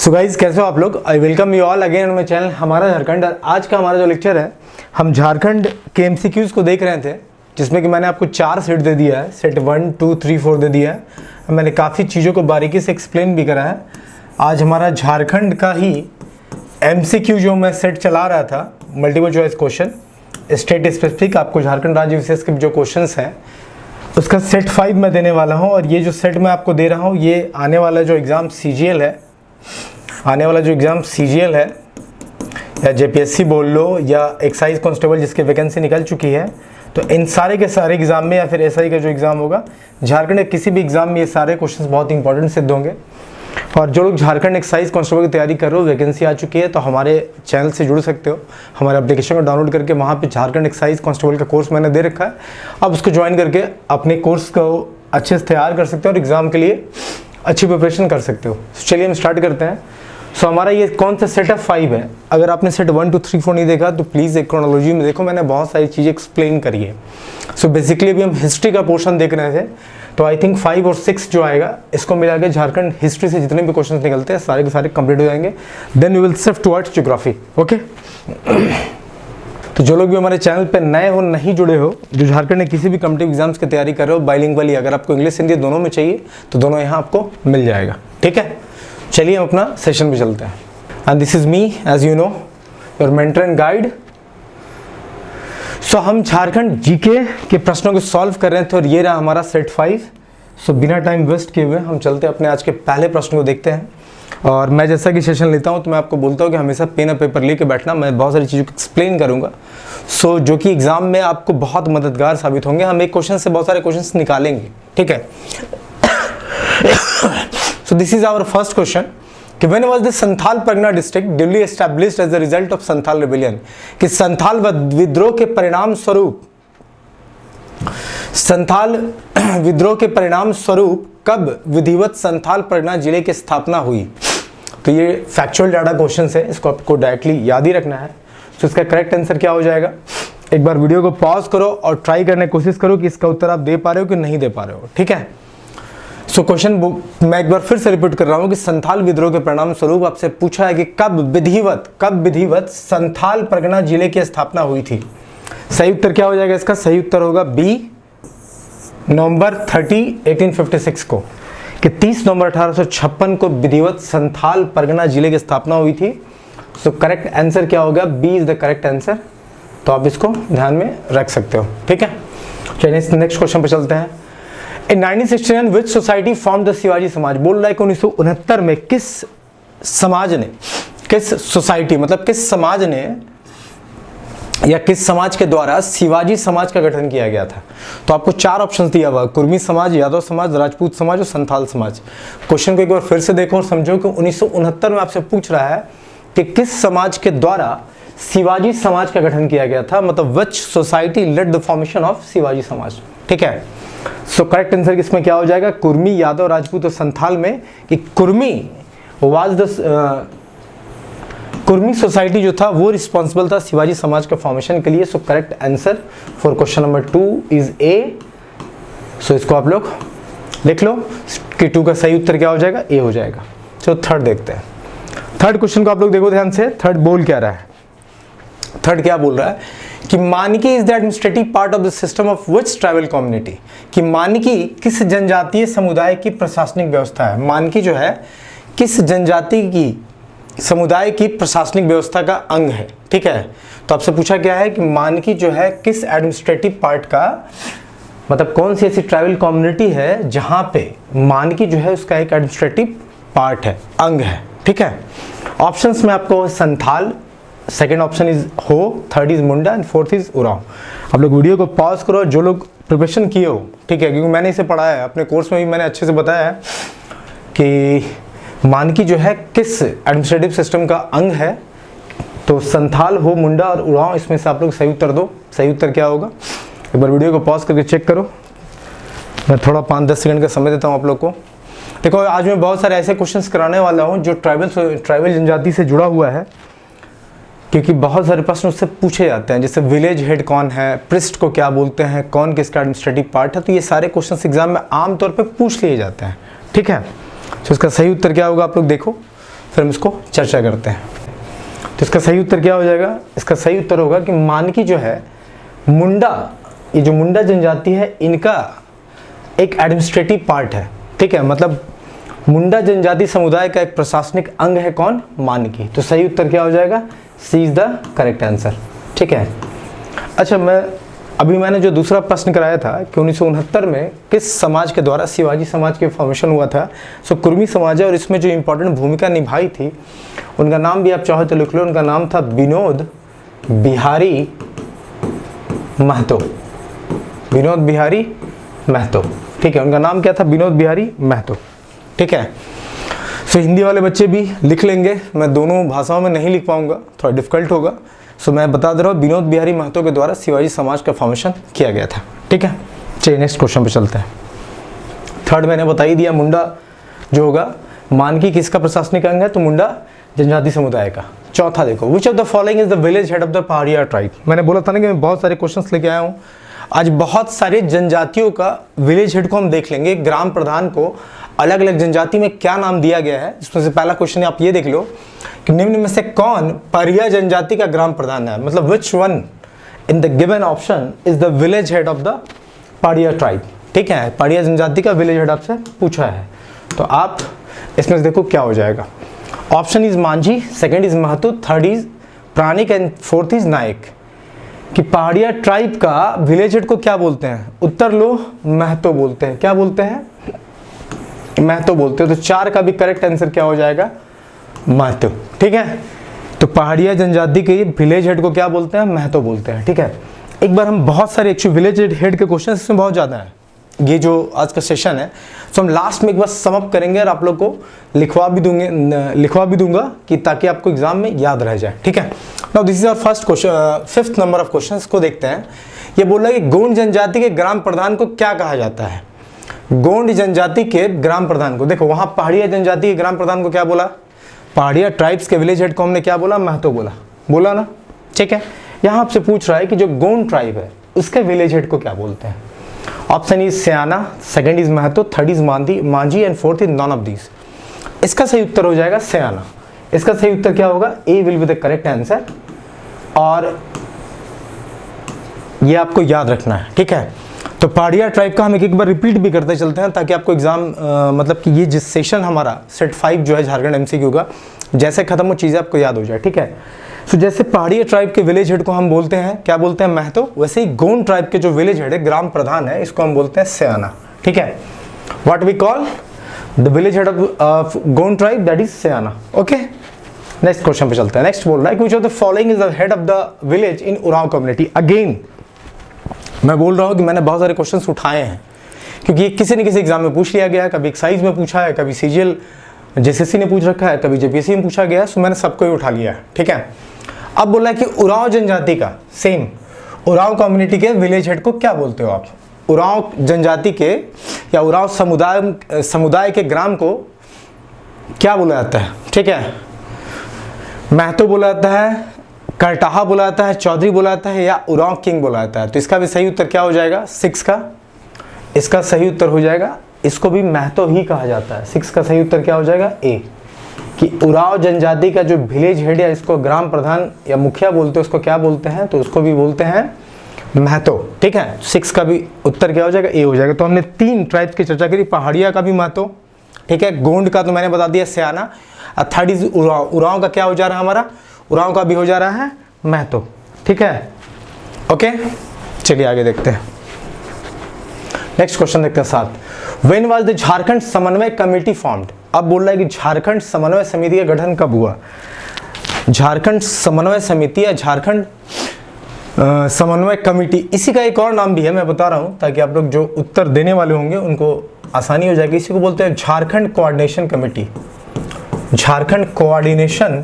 So guys कैसे हो आप लोग। I welcome you all again on my channel हमारा झारखंड। आज का हमारा जो लेक्चर है, हम झारखंड के एमसीक्यूज़ को देख रहे थे, जिसमें कि मैंने आपको 4 सेट दे दिया है। सेट 1, 2, 3, 4 दे दिया है। मैंने काफ़ी चीज़ों को बारीकी से एक्सप्लेन भी करा है। आज हमारा झारखंड का ही एमसीक्यू जो मैं सेट चला रहा था, multiple choice question state specific, आपको झारखंड राज्य विशेष के जो क्वेश्चन हैं उसका सेट 5 मैं देने वाला हूँ। और ये जो सेट मैं आपको दे रहा हूँ, ये आने वाला जो एग्ज़ाम CGL है, या JPSC बोल लो, या एक्साइज कांस्टेबल जिसकी वैकेंसी निकल चुकी है, तो इन सारे के सारे एग्ज़ाम में, या फिर SI का जो एग्ज़ाम होगा झारखंड के किसी भी एग्ज़ाम में, ये सारे क्वेश्चंस बहुत इंपॉर्टेंट सिद्ध होंगे। और जो लोग झारखंड एक्साइज कांस्टेबल की तैयारी कर रहे हो, वैकेंसी आ चुकी है, तो हमारे चैनल से जुड़ सकते हो। हमारे एप्लीकेशन को डाउनलोड करके वहाँ पे झारखंड एक्साइज कांस्टेबल का कोर्स मैंने दे रखा है, आप उसको ज्वाइन करके अपने कोर्स को अच्छे से तैयार कर सकते हो और एग्ज़ाम के लिए अच्छी प्रिपरेशन कर सकते हो। चलिए हम स्टार्ट करते हैं। हमारा ये कौन सा सेट ऑफ 5 है। अगर आपने सेट 1, 2, 3, 4 नहीं देखा तो प्लीज़ एक क्रोनोलॉजी में देखो, मैंने बहुत सारी चीज़ें एक्सप्लेन करी है। बेसिकली अभी हम हिस्ट्री का पोर्शन देख रहे थे, तो आई थिंक 5 और 6 जो आएगा, इसको मिला के झारखंड हिस्ट्री से जितने भी क्वेश्चन निकलते हैं सारे के सारे कंप्लीट हो जाएंगे। Then we will shift towards geography. Okay, तो जो लोग भी हमारे चैनल पे नए हो, नहीं जुड़े हो, जो झारखंड में किसी भी कॉम्पिटिटिव एग्जाम्स की तैयारी कर रहे हो, बाइलिंगुअली, अगर आपको इंग्लिश हिंदी दोनों में चाहिए तो दोनों यहाँ आपको मिल जाएगा। ठीक है, चलिए हम अपना सेशन पे चलते हैं। And this is me, as you know, your mentor and guide. हम झारखंड जीके के प्रश्नों को सॉल्व कर रहे थे, और ये रहा हमारा सेट 5। बिना टाइम वेस्ट किए हुए हम चलते हैं अपने आज के पहले प्रश्न को देखते हैं। और मैं जैसा कि सेशन लेता हूं तो मैं आपको बोलता हूं कि हमेशा पेन और पेपर लेके बैठना, मैं बहुत सारी चीज़ों को एक्सप्लेन करूंगा, जो कि एग्जाम में आपको बहुत मददगार साबित होंगे। हम एक क्वेश्चन से बहुत सारे क्वेश्चन निकालेंगे। ठीक है, this is our first question कि when was the Santhal Pargana district duly established as the result of Santhal rebellion, कि संथाल विद्रोह के परिणाम स्वरूप कब विधिवत संथाल परगना जिले की स्थापना हुई। तो ये फैक्चुअल डाटा क्वेश्चन है, इसको आपको डायरेक्टली याद ही रखना है। इसका करेक्ट आंसर क्या हो जाएगा, एक बार वीडियो को पॉज करो और ट्राई करने की कोशिश करो कि इसका उत्तर आप दे पा रहे हो कि नहीं दे पा रहे हो। ठीक है, क्वेश्चन मैं एक बार फिर से रिपीट कर रहा हूं कि संथाल विद्रोह के परिणाम स्वरूप आपसे पूछा है कि कब विधिवत संथाल परगना जिले की स्थापना हुई थी। सही उत्तर क्या हो जाएगा इसका? सही उत्तर होगा बी, नवंबर 30, 1856 को, कि 30 नवंबर 1856 को विधिवत संथाल परगना जिले की स्थापना हुई थी। करेक्ट आंसर क्या होगा? B is the correct answer. तो आप इसको ध्यान में रख सकते हो। ठीक है, चलिए नेक्स्ट क्वेश्चन पे चलते हैं। In 1969 which society formed the Shivaji समाज? बोल रहा है कि 1969 में किस समाज ने, किस सोसाइटी मतलब किस समाज ने या किस समाज के द्वारा शिवाजी समाज का गठन किया गया था। तो आपको 4 ऑप्शंस दिया हुआ, कुर्मी समाज, यादव समाज, राजपूत समाज और संथाल समाज। क्वेश्चन को एक बार फिर से देखो और समझो कि 1969 में आपसे पूछ रहा है कि किस समाज के द्वारा शिवाजी समाज का गठन किया गया था, मतलब which society led the formation of Shivaji Samaj. ठीक है, करेक्ट आंसर किसमें क्या हो जाएगा? कुर्मी, यादव, राजपूत और संथाल में, कि कुर्मी सोसाइटी जो था वो रिस्पॉन्सिबल था शिवाजी समाज के फॉर्मेशन के लिए। Correct answer for question number 2 is a. इसको आप लोग लिख लो कि 2 का सही उत्तर क्या हो जाएगा? ए हो जाएगा। थर्ड देखते हैं। थर्ड क्वेश्चन को आप लोग देखो ध्यान से। थर्ड बोल क्या रहा है? थर्ड क्या बोल रहा है कि मानकी is the administrative part of the system of which tribal community, कि मानकी किस जनजातीय समुदाय की प्रशासनिक व्यवस्था है। मानकी जो है किस जनजाति की समुदाय की प्रशासनिक व्यवस्था का अंग है। ठीक है, तो आपसे पूछा गया है कि मानकी जो है किस एडमिनिस्ट्रेटिव पार्ट का, मतलब कौन सी ऐसी ट्राइबल कम्युनिटी है जहां पे मानकी जो है उसका एक एडमिनिस्ट्रेटिव पार्ट है, अंग है। ठीक है, ऑप्शंस में आपको संथाल, सेकेंड ऑप्शन इज हो, third is Munda and fourth is Oraon. आप लोग वीडियो को पॉज करो जो लोग प्रिपरेशन किए हो। ठीक है, क्योंकि मैंने इसे पढ़ा है अपने कोर्स में भी, मैंने अच्छे से बताया है कि मानकी जो है किस एडमिनिस्ट्रेटिव सिस्टम का अंग है। तो संथाल, हो, मुंडा और उरांव, इसमें से आप लोग सही उत्तर दो। सही उत्तर क्या होगा? एक बार वीडियो को पॉज करके चेक करो। मैं थोड़ा 5-10 सेकंड का समय देता हूँ आप लोग को। देखो, आज मैं बहुत सारे ऐसे क्वेश्चंस कराने वाला हूँ जो ट्राइबल जनजाति से जुड़ा हुआ है, क्योंकि बहुत सारे प्रश्न उससे पूछे जाते हैं, जैसे विलेज हेड कौन है, प्रिस्ट को क्या बोलते हैं, कौन किसका एडमिनिस्ट्रेटिव पार्ट है। तो ये सारे क्वेश्चंस एग्जाम में आमतौर पे पूछ लिए जाते हैं। ठीक है, तो इसका सही उत्तर क्या होगा आप लोग देखो। फिर हम इसको चर्चा करते हैं। तो इसका सही उत्तर क्या हो जाएगा? इसका सही उत्तर होगा कि मानकी जो है मुंडा, ये जो मुंडा जनजाति है इनका एक एडमिनिस्ट्रेटिव पार्ट है, ठीक है। मतलब मुंडा जनजाति समुदाय का एक प्रशासनिक अंग है कौन? मानकी। तो सही उत्तर क्या हो जाएगा? सी इज द करेक्ट आंसर, ठीक है। अच्छा, मैंने जो दूसरा प्रश्न कराया था कि 1969 में किस समाज के द्वारा शिवाजी समाज के फॉर्मेशन हुआ था, सो कुर्मी समाज है और इसमें जो इम्पोर्टेंट भूमिका निभाई थी उनका नाम भी आप चाहो तो लिख लो। उनका नाम था विनोद बिहारी महतो। विनोद बिहारी महतो, ठीक है। उनका नाम क्या था? विनोद बिहारी महतो, ठीक है। सो हिंदी वाले बच्चे भी लिख लेंगे, मैं दोनों भाषाओं में नहीं लिख पाऊंगा, थोड़ा डिफिकल्ट होगा। सो मैं बता दे रहा हूँ, विनोद बिहारी महतो के द्वारा शिवाजी समाज का फॉर्मेशन किया गया था, ठीक है। चलिए नेक्स्ट क्वेश्चन पे चलते हैं। थर्ड मैंने बता ही दिया, मुंडा जो होगा मानकी किसका प्रशासनिक अंग है? तो मुंडा जनजाति समुदाय का। चौथा देखो, which of the following is the village head of the Pahariya tribe. मैंने बोला था ना कि मैं बहुत सारे क्वेश्चंस लेके आया हूँ। आज बहुत सारे जनजातियों का विलेज हेड को हम देख लेंगे, ग्राम प्रधान को अलग अलग जनजाति में क्या नाम दिया गया है। इसमें से पहला क्वेश्चन आप ये देख लो कि निम्न में से कौन पहाड़िया जनजाति का ग्राम प्रधान है? मतलब which one in the given option is the village head of the Pahariya tribe, ठीक है। पहाड़िया जनजाति का विलेज हेड आपसे पूछा है, तो आप इसमें से देखो क्या हो जाएगा। Option is Manjhi, second is Mahto, third is Pranik and fourth is Nayak. कि पहाड़िया ट्राइब का विलेज हेड को क्या बोलते हैं? उत्तर लो, महतो बोलते हैं। क्या बोलते हैं? महतो बोलते हैं। तो 4 का भी करेक्ट आंसर क्या हो जाएगा? महतो, ठीक है। तो पहाड़िया जनजाति के विलेज हेड को क्या बोलते हैं? महतो बोलते हैं, ठीक है। एक बार हम बहुत सारे एक्चुअली विलेज हेड के क्वेश्चन इसमें बहुत ज़्यादा है, ये जो आज का सेशन है, तो हम लास्ट में एक बार समअप करेंगे और आप लोग को लिखवा भी दूंगा कि ताकि आपको एग्जाम में याद रह जाए, ठीक है। Now this is our first question, 5th number of questions को देखते हैं। ये बोल रहा है कि गोंड जनजाति के ग्राम प्रधान को क्या कहा जाता है? गोंड जनजाति के ग्राम प्रधान को, देखो वहां पहाड़िया जनजाति के ग्राम प्रधान को क्या बोला? पहाड़िया ट्राइब्स के विलेज हेड को हमने क्या बोला? महतो बोला ना, ठीक है। यहाँ आपसे पूछ रहा है कि जो गोंड ट्राइब है उसके विलेज हेड को क्या बोलते हैं? Option is Sayana, second is Mahto, third is Manjhi and fourth is none of these. इसका सही उत्तर हो जाएगा सयाना। इसका सही उत्तर क्या होगा? A will be the correct answer, और ये आपको याद रखना है, ठीक है। तो पहाड़िया ट्राइब का हम एक बार रिपीट भी करते चलते हैं ताकि आपको एग्जाम मतलब कि ये जिस सेशन हमारा सेट 5 जो है झारखंड एमसीक्यू का, जैसे खत्म हो चीज़ें आपको याद हो जाए, ठीक है। तो जैसे पहाड़िया ट्राइब के विलेज हेड को हम बोलते हैं, क्या बोलते हैं? महतो। वैसे ही गोंड ट्राइब के जो विलेज हेड है, ग्राम प्रधान है, इसको हम बोलते हैं सयाना, ठीक है। What we call the village head of Gond tribe, that is Sayana, okay. Next question पे चलते हैं। नेक्स्ट बोल रहा है which of the following is the head of the village in Oraon community. Again मैं बोल रहा हूँ कि मैंने बहुत सारे क्वेश्चंस उठाए हैं क्योंकि ये किसी न किसी एग्जाम में पूछ लिया गया है, कभी एक्साइज में पूछा है, कभी सीजीएल जेसीसी ने पूछ रखा है, कभी जेपीएससी में पूछा गया है, सो मैंने सबको ही उठा लिया है, ठीक है। अब बोला है कि उरांव जनजाति का, सेम उरांव कम्युनिटी के विलेज हेड को क्या बोलते हो आप? उरांव जनजाति के या उरांव समुदाय के ग्राम को क्या बोला जाता है, ठीक है। महतो बोला जाता है, करटाहा बोला जाता है, चौधरी बोला जाता है, या उरांव किंग बोला जाता है। तो इसका भी सही उत्तर क्या हो जाएगा? 6 का। इसका सही उत्तर हो जाएगा, इसको भी महतो ही कहा जाता है। 6 का सही उत्तर क्या हो जाएगा? ए, कि उरांव जनजाति का जो विलेज हेड है, इसको ग्राम प्रधान या मुखिया बोलते हैं, उसको क्या बोलते हैं? तो उसको भी बोलते हैं महतो, ठीक है। 6 का भी उत्तर क्या हो जाएगा? ए हो जाएगा। तो हमने 3 ट्राइब्स की चर्चा करी, पहाड़िया का भी महतो, ठीक है, गोंड का तो मैंने बता दिया सयाना, और थर्ड इज उरांव। उरांव का क्या हो जा रहा है हमारा? उरांव का भी हो जा रहा है महतो, ठीक है, ओके। चलिए आगे देखते हैं। नेक्स्ट क्वेश्चन देखते हैं 7। व्हेन वाज द झारखंड समन्वय कमेटी फॉर्म्ड। अब बोल रहा है कि झारखंड समन्वय समिति का गठन कब हुआ? झारखंड समन्वय समिति या झारखंड समन्वय कमेटी, इसी का एक और नाम भी है, मैं बता रहा हूं ताकि आप लोग जो उत्तर देने वाले होंगे उनको आसानी हो जाएगी। इसी को बोलते हैं Jharkhand coordination committee, Jharkhand coordination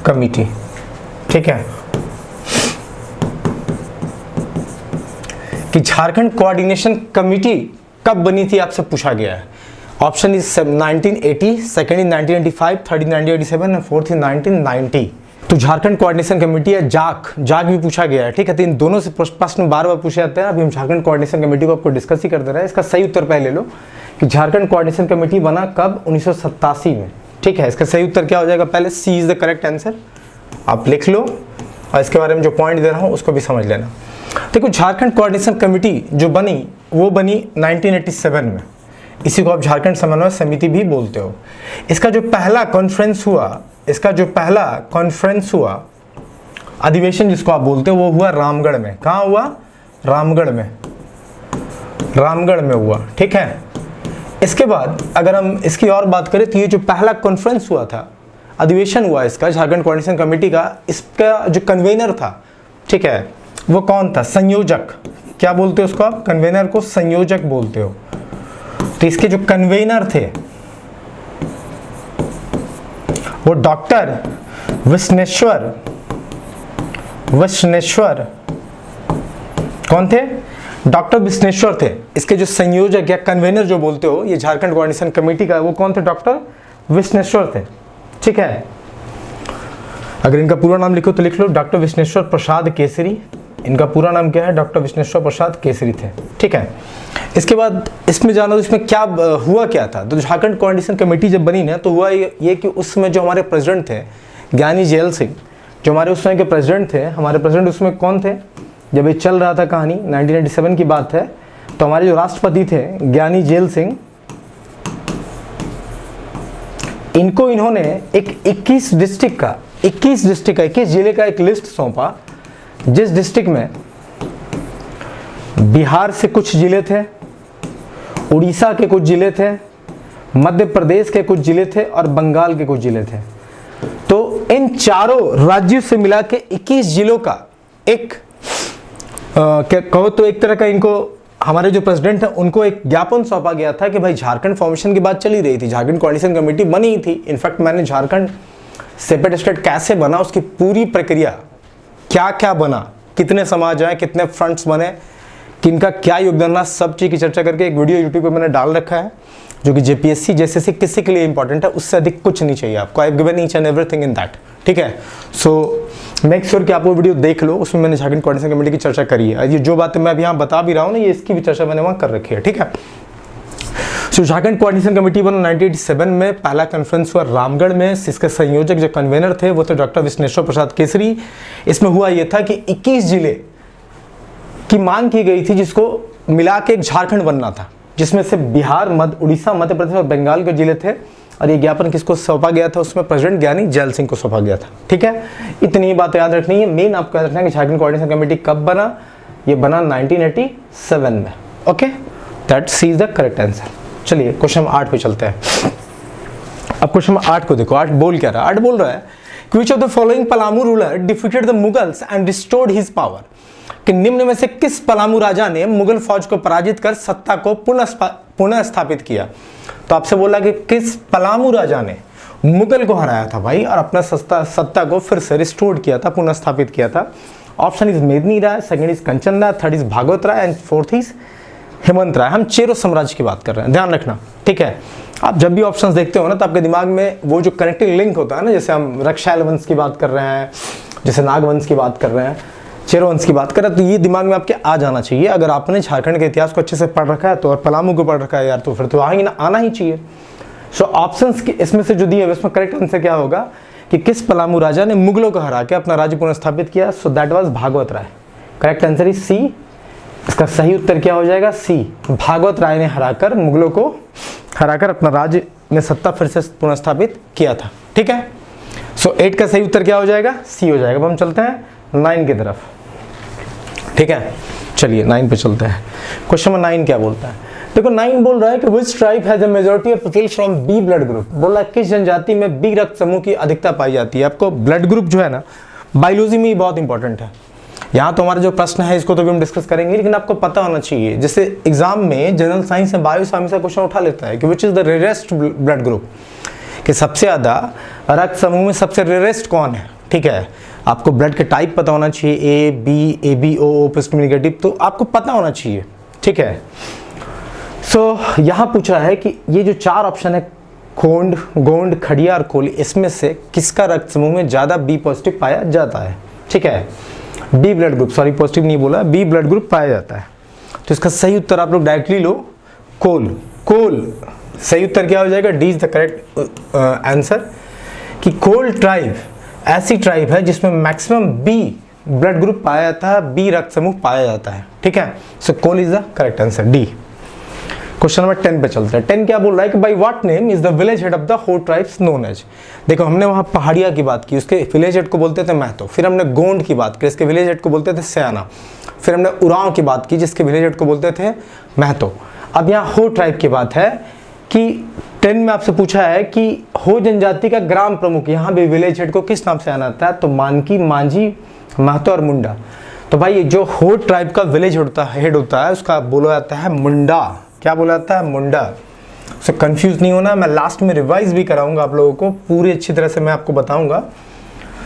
committee, ठीक है। कि झारखंड कोऑर्डिनेशन कमेटी कब बनी थी आपसे पूछा गया है। Option is 1980, second is 1985, third is 1987 and fourth is 1990, तो झारखंड कोऑर्डिनेशन कमेटी है, जाक भी पूछा गया है, ठीक है। तो इन दोनों से प्रश्न बार बार पूछे जाते हैं। अभी हम झारखंड कोऑर्डिनेशन कमेटी को आपको डिस्कस ही कर दे रहे हैं। इसका सही उत्तर पहले लो कि झारखंड कोऑर्डिनेशन कमेटी बना कब, 1987 में, ठीक है। इसका सही उत्तर क्या हो जाएगा, पहले सी इज द करेक्ट आंसर, आप लिख लो और इसके बारे में जो पॉइंट दे रहा हूँ उसको भी समझ लेना। देखो झारखंड कोऑर्डिनेशन कमेटी जो बनी वो बनी 1987 में, इसी को आप झारखंड समन्वय समिति भी बोलते हो। इसका जो पहला कॉन्फ्रेंस हुआ, अधिवेशन जिसको आप बोलते हो, वो हुआ रामगढ़ में। कहाँ हुआ, रामगढ़ में हुआ, ठीक है। इसके बाद अगर हम इसकी और बात करें तो ये जो पहला कॉन्फ्रेंस हुआ था, अधिवेशन हुआ इसका झारखंड कोऑर्डिनेशन कमेटी का, इसका जो कन्वेनर था, ठीक है, वो कौन था, संयोजक। क्या बोलते हो उसको आप, कन्वेनर को संयोजक बोलते हो। तो इसके जो कन्वेनर थे वो डॉक्टर विश्नेश्वर कौन थे, डॉक्टर विश्नेश्वर थे। इसके जो संयोजक या कन्वेनर जो बोलते हो ये झारखंड कोऑर्डिनेशन कमेटी का, वो कौन थे, डॉक्टर विश्नेश्वर थे, ठीक है। अगर इनका पूरा नाम लिखो तो लिख लो डॉक्टर विश्नेश्वर प्रसाद केसरी। इनका पूरा नाम क्या है, डॉक्टर विश्नेश्वर प्रसाद केसरी थे, ठीक है। इसके बाद इसमें जाना, तो इसमें क्या हुआ क्या था। तो झारखंड कोऑर्डिनेशन कमेटी जब बनी ना, तो हुआ ये कि उस समय जो हमारे प्रेसिडेंट थे ज्ञानी जेल सिंह, जो हमारे उस समय के प्रेसिडेंट थे, हमारे प्रेसिडेंट उसमें कौन थे, जब ये चल रहा था कहानी, 1987 की बात है, तो हमारे जो राष्ट्रपति थे ज्ञानी जेल सिंह, इन्होंने एक 21 जिले का एक लिस्ट सौंपा, जिस डिस्ट्रिक्ट में बिहार से कुछ जिले थे, उड़ीसा के कुछ जिले थे, मध्य प्रदेश के कुछ जिले थे और बंगाल के कुछ जिले थे। तो इन चारों राज्यों से मिला के 21 जिलों का एक क्या कहो तो एक तरह का, इनको हमारे जो प्रेसिडेंट हैं उनको एक ज्ञापन सौंपा गया था कि भाई झारखंड फॉर्मेशन की बात चली रही थी, झारखंड कोऑर्डिनेशन कमेटी बनी थी। इनफैक्ट मैंने झारखंड सेपरेट स्टेट कैसे बना, उसकी पूरी प्रक्रिया, क्या क्या बना, कितने समाज आए, कितने फ्रंट्स बने, किनका क्या योगदान रहा, सब चीज़ की चर्चा करके एक वीडियो यूट्यूब पे मैंने डाल रखा है, जो कि जेपीएससी जैसे किसी के लिए इंपॉर्टेंट है। उससे अधिक कुछ नहीं चाहिए आपको। I have given each and everything in that, ठीक है। सो मेक श्योर कि आप वो वीडियो देख लो, उसमें मैंने झारखंड कोऑर्डिनेशन कमेटी की चर्चा करी है। ये जो बातें मैं अभी यहाँ बता भी रहा हूँ ना, ये इसकी भी चर्चा मैंने वहाँ कर रखी है, ठीक है। सो झारखंड कोऑर्डिनेशन कमेटी बना 1987 में, पहला कॉन्फ्रेंस हुआ रामगढ़ में। इसके संयोजक जो कन्वेनर थे वो थे डॉक्टर विश्नेश्वर प्रसाद केसरी। इसमें हुआ ये था कि 21 जिले की मांग की गई थी, जिसको मिला के एक झारखंड बनना था, जिसमें से बिहार, उड़ीसा, मध्य प्रदेश और बंगाल के जिले थे। और ये ज्ञापन किसको सौंपा गया था, उसमें प्रेसिडेंट ज्ञानी जेल सिंह को सौंपा गया था, ठीक है। इतनी ही बातें याद रखनी है। मेन आपको याद रखना है कि झारखंड कोऑर्डिनेशन कमेटी कब बना, ये बना 1987 में, okay. That C is the correct answer. चलिए क्वेश्चन 8 पे चलते हैं। अब क्वेश्चन 8 को देखो, 8 बोल क्या रहा है, 8 बोल रहा है which of the following Palamu ruler defeated the Mughals and restored his power, कि निम्न में से किस पलामू राजा ने मुगल फौज को पराजित कर सत्ता को पुनः स्थापित किया। तो आपसे बोला कि किस पलामू राजा ने मुगल को हराया था भाई, और अपना सत्ता को फिर से रिस्टोर किया था, पुनः स्थापित किया था। Option is Medini Rai, second is Kanchan Rai, third is Bhagwat Rai and fourth is Hemant Rai. हम चेरो साम्राज्य की बात कर रहे हैं, ध्यान रखना, ठीक है। आप जब भी ऑप्शंस देखते हो ना, तो आपके दिमाग में वो जो कनेक्टिंग लिंक होता है ना, जैसे हम रक्षाल वंश की बात कर रहे हैं, जैसे नागवंश की बात कर रहे हैं, चेरो वंश की बात कर रहे हैं, तो ये दिमाग में आपके आ जाना चाहिए। अगर आपने झारखंड के इतिहास को अच्छे से पढ़ रखा है तो, और पलामू को पढ़ रखा है यार, तो फिर तो आना ही चाहिए। सो ऑप्शंस की इसमें से जो दिए है उसमें करेक्ट आंसर क्या होगा कि किस पलामू राजा ने मुगलों को हरा के अपना राज्य पुनः स्थापित किया। So that was Bhagwat Rai. Correct answer is C. इसका सही उत्तर क्या हो जाएगा, सी। भागवत राय ने हराकर, मुगलों को हराकर अपना राज्य में सत्ता फिर से पुनः स्थापित किया था, ठीक है। सो 8 का सही उत्तर क्या हो जाएगा, सी हो जाएगा। अब हम चलते हैं 9 की तरफ, ठीक है। चलिए 9 पे चलते हैं। क्वेश्चन नंबर 9 क्या बोलता है, देखो 9 बोल रहा है कि which tribe has a majority of people from B blood group। बोल रहा है किस जनजाति में बी रक्त समूह की अधिकता पाई जाती है। आपको ब्लड ग्रुप जो है ना, बायोलॉजी में बहुत इंपॉर्टेंट है। यहाँ तो हमारा जो प्रश्न है इसको तो भी हम डिस्कस करेंगे, लेकिन आपको पता होना चाहिए, जैसे एग्जाम में जनरल साइंस में बायो साइंस का क्वेश्चन उठा लेता है कि which is the rarest blood group, कि सबसे ज्यादा रक्त समूह में सबसे रेयरेस्ट कौन है, ठीक है। आपको ब्लड के टाइप पता होना चाहिए, A B, A B O, positive negative, तो आपको पता होना चाहिए, ठीक है। सो यहाँ पूछा है कि ये जो 4 ऑप्शन है गोंड, खड़िया और कोली, इसमें से किसका रक्त समूह में ज़्यादा बी पॉजिटिव पाया जाता है? ठीक है, B blood group, sorry positive नहीं बोला, बी ब्लड ग्रुप पाया जाता है। तो इसका सही उत्तर आप लोग डायरेक्टली लो, कोल। सही उत्तर क्या हो जाएगा? D is the correct answer, कि कोल ट्राइब ऐसी ट्राइब है जिसमें मैक्सिमम बी ब्लड ग्रुप पाया जाता है, बी रक्त समूह पाया जाता है। ठीक है, so Kol is the correct answer, D. Question number 10 पे चलते हैं। 10 क्या बोल रहा है कि by what name is the village head of the हो ट्राइब्स नोन एज। देखो हमने वहां पहाड़िया की बात की, उसके विलेज हेड को बोलते थे महतो। फिर हमने गोंड की बात की, इसके विलेज हेड को बोलते थे सयाना। फिर हमने उरांव की बात की, जिसके विलेज हेड को बोलते थे महतो। अब यहाँ हो ट्राइब की बात है कि 10 में आपसे पूछा है कि हो जनजाति का ग्राम प्रमुख, यहाँ भी विलेज हेड को किस नाम से आना था? तो मानकी, मांझी, महतो और मुंडा। तो भाई जो हो ट्राइब का विलेज हेड होता है उसका बोला जाता है मुंडा। क्या बोला जाता है? मुंडा। सो कंफ्यूज नहीं होना, मैं लास्ट में रिवाइज भी कराऊंगा आप लोगों को, पूरी अच्छी तरह से मैं आपको बताऊंगा।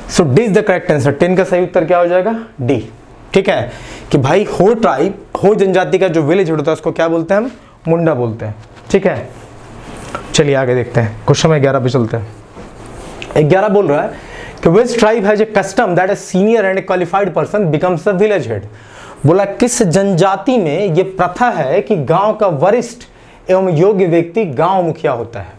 So D is the correct answer. 10 का सही उत्तर क्या हो जाएगा? डी। ठीक है, कि भाई हो ट्राइब, हो जनजाति का जो विलेज हेड होता है उसको क्या बोलते हैं? हम मुंडा बोलते हैं। ठीक है, चलिए आगे देखते हैं। क्वेश्चन में 11 पे चलते हैं। 11 बोल रहा है कि which tribe has a custom that a senior and A qualified person becomes the village head. बोला किस जनजाति में ये प्रथा है कि गांव का वरिष्ठ एवं योग्य व्यक्ति गांव मुखिया होता है।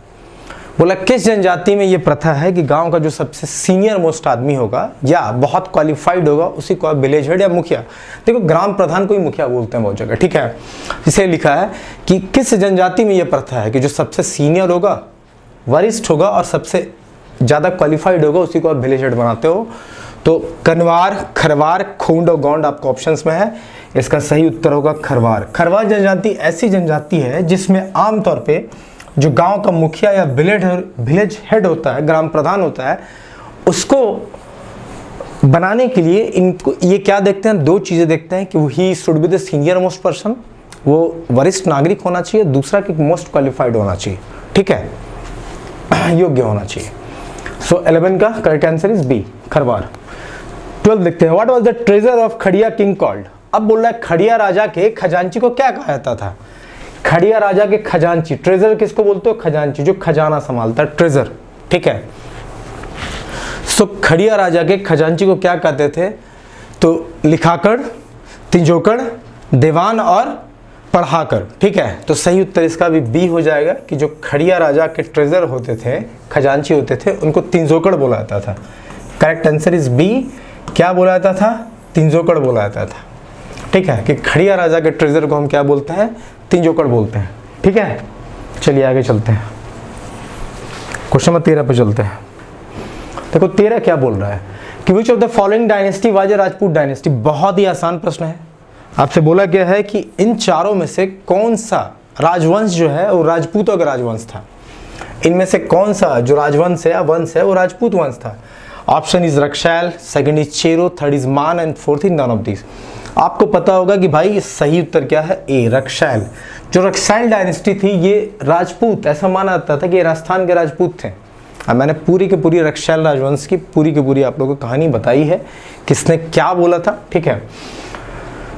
बोला किस जनजाति में ये प्रथा है कि गांव का जो सबसे सीनियर मोस्ट आदमी होगा या बहुत क्वालिफाइड होगा उसी को आप विलेज हेड या मुखिया, देखो ग्राम प्रधान को ही मुखिया बोलते हैं बहुत जगह। ठीक है, इसे लिखा है कि किस जनजाति में ये प्रथा है कि जो सबसे सीनियर होगा, वरिष्ठ होगा और सबसे ज़्यादा क्वालिफाइड होगा उसी को आप विलेज हेड बनाते हो। तो कनवार, खरवार, खोंड और गोंड आपको ऑप्शंस में है। इसका सही उत्तर होगा खरवार। खरवार जनजाति ऐसी जनजाति है जिसमें आमतौर पे जो गांव का मुखिया या विलेज हेड होता है, ग्राम प्रधान होता है, उसको बनाने के लिए इनको ये क्या देखते हैं? 2 चीज़ें देखते हैं कि he should be the senior most person, वो वरिष्ठ नागरिक होना चाहिए, दूसरा कि मोस्ट क्वालिफाइड होना चाहिए। ठीक है, योग्य होना चाहिए। सो 11 का correct answer is B, Kharwar. 12 देखते हैं। What was the treasure of Kharia king called. अब बोल रहा है खड़िया राजा के खजांची को क्या कहा जाता था? खड़िया राजा के खजांची, ट्रेजर किसको बोलते हो? खजांची, जो खजाना संभालता है, ट्रेजर। ठीक है, सो खड़िया राजा के खजांची को क्या कहते थे? तो लिखाकर, तिजोकर, दीवान और पढ़ाकर। ठीक है, तो सही उत्तर इसका भी बी हो जाएगा कि जो खड़िया राजा के ट्रेजर होते थे, खजांची होते थे, उनको तिजोकर बोला जाता था। Correct answer is B. क्या बोला जाता था? तिजोकर बोला जाता था। ठीक है, कि खड़िया राजा के ट्रेजर को हम क्या बोलते हैं? तिजोकर बोलते हैं। ठीक है, चलिए आगे चलते हैं। क्वेश्चन नंबर 13 पे चलते हैं। देखो 13 क्या बोल रहा है कि which of the following dynasty was a Rajput dynasty. बहुत ही आसान प्रश्न है। आपसे बोला गया है कि इन चारों में से कौन सा राजवंश जो है वो राजपूतों का राजवंश था। इनमें से कौन सा जो राजवंश है या वंश है वो राजपूत वंश था। Option is Raksel, second is Chero, third is Man and fourth is none of this. आपको पता होगा कि भाई सही उत्तर क्या है? ए, रक्षैल। जो रक्षैल डायनेस्टी थी ये राजपूत, ऐसा माना जाता था कि राजस्थान के राजपूत थे। अब मैंने पूरी की पूरी रक्षैल राजवंश की पूरी की पूरी आप लोगों को कहानी बताई है, किसने क्या बोला था। ठीक है,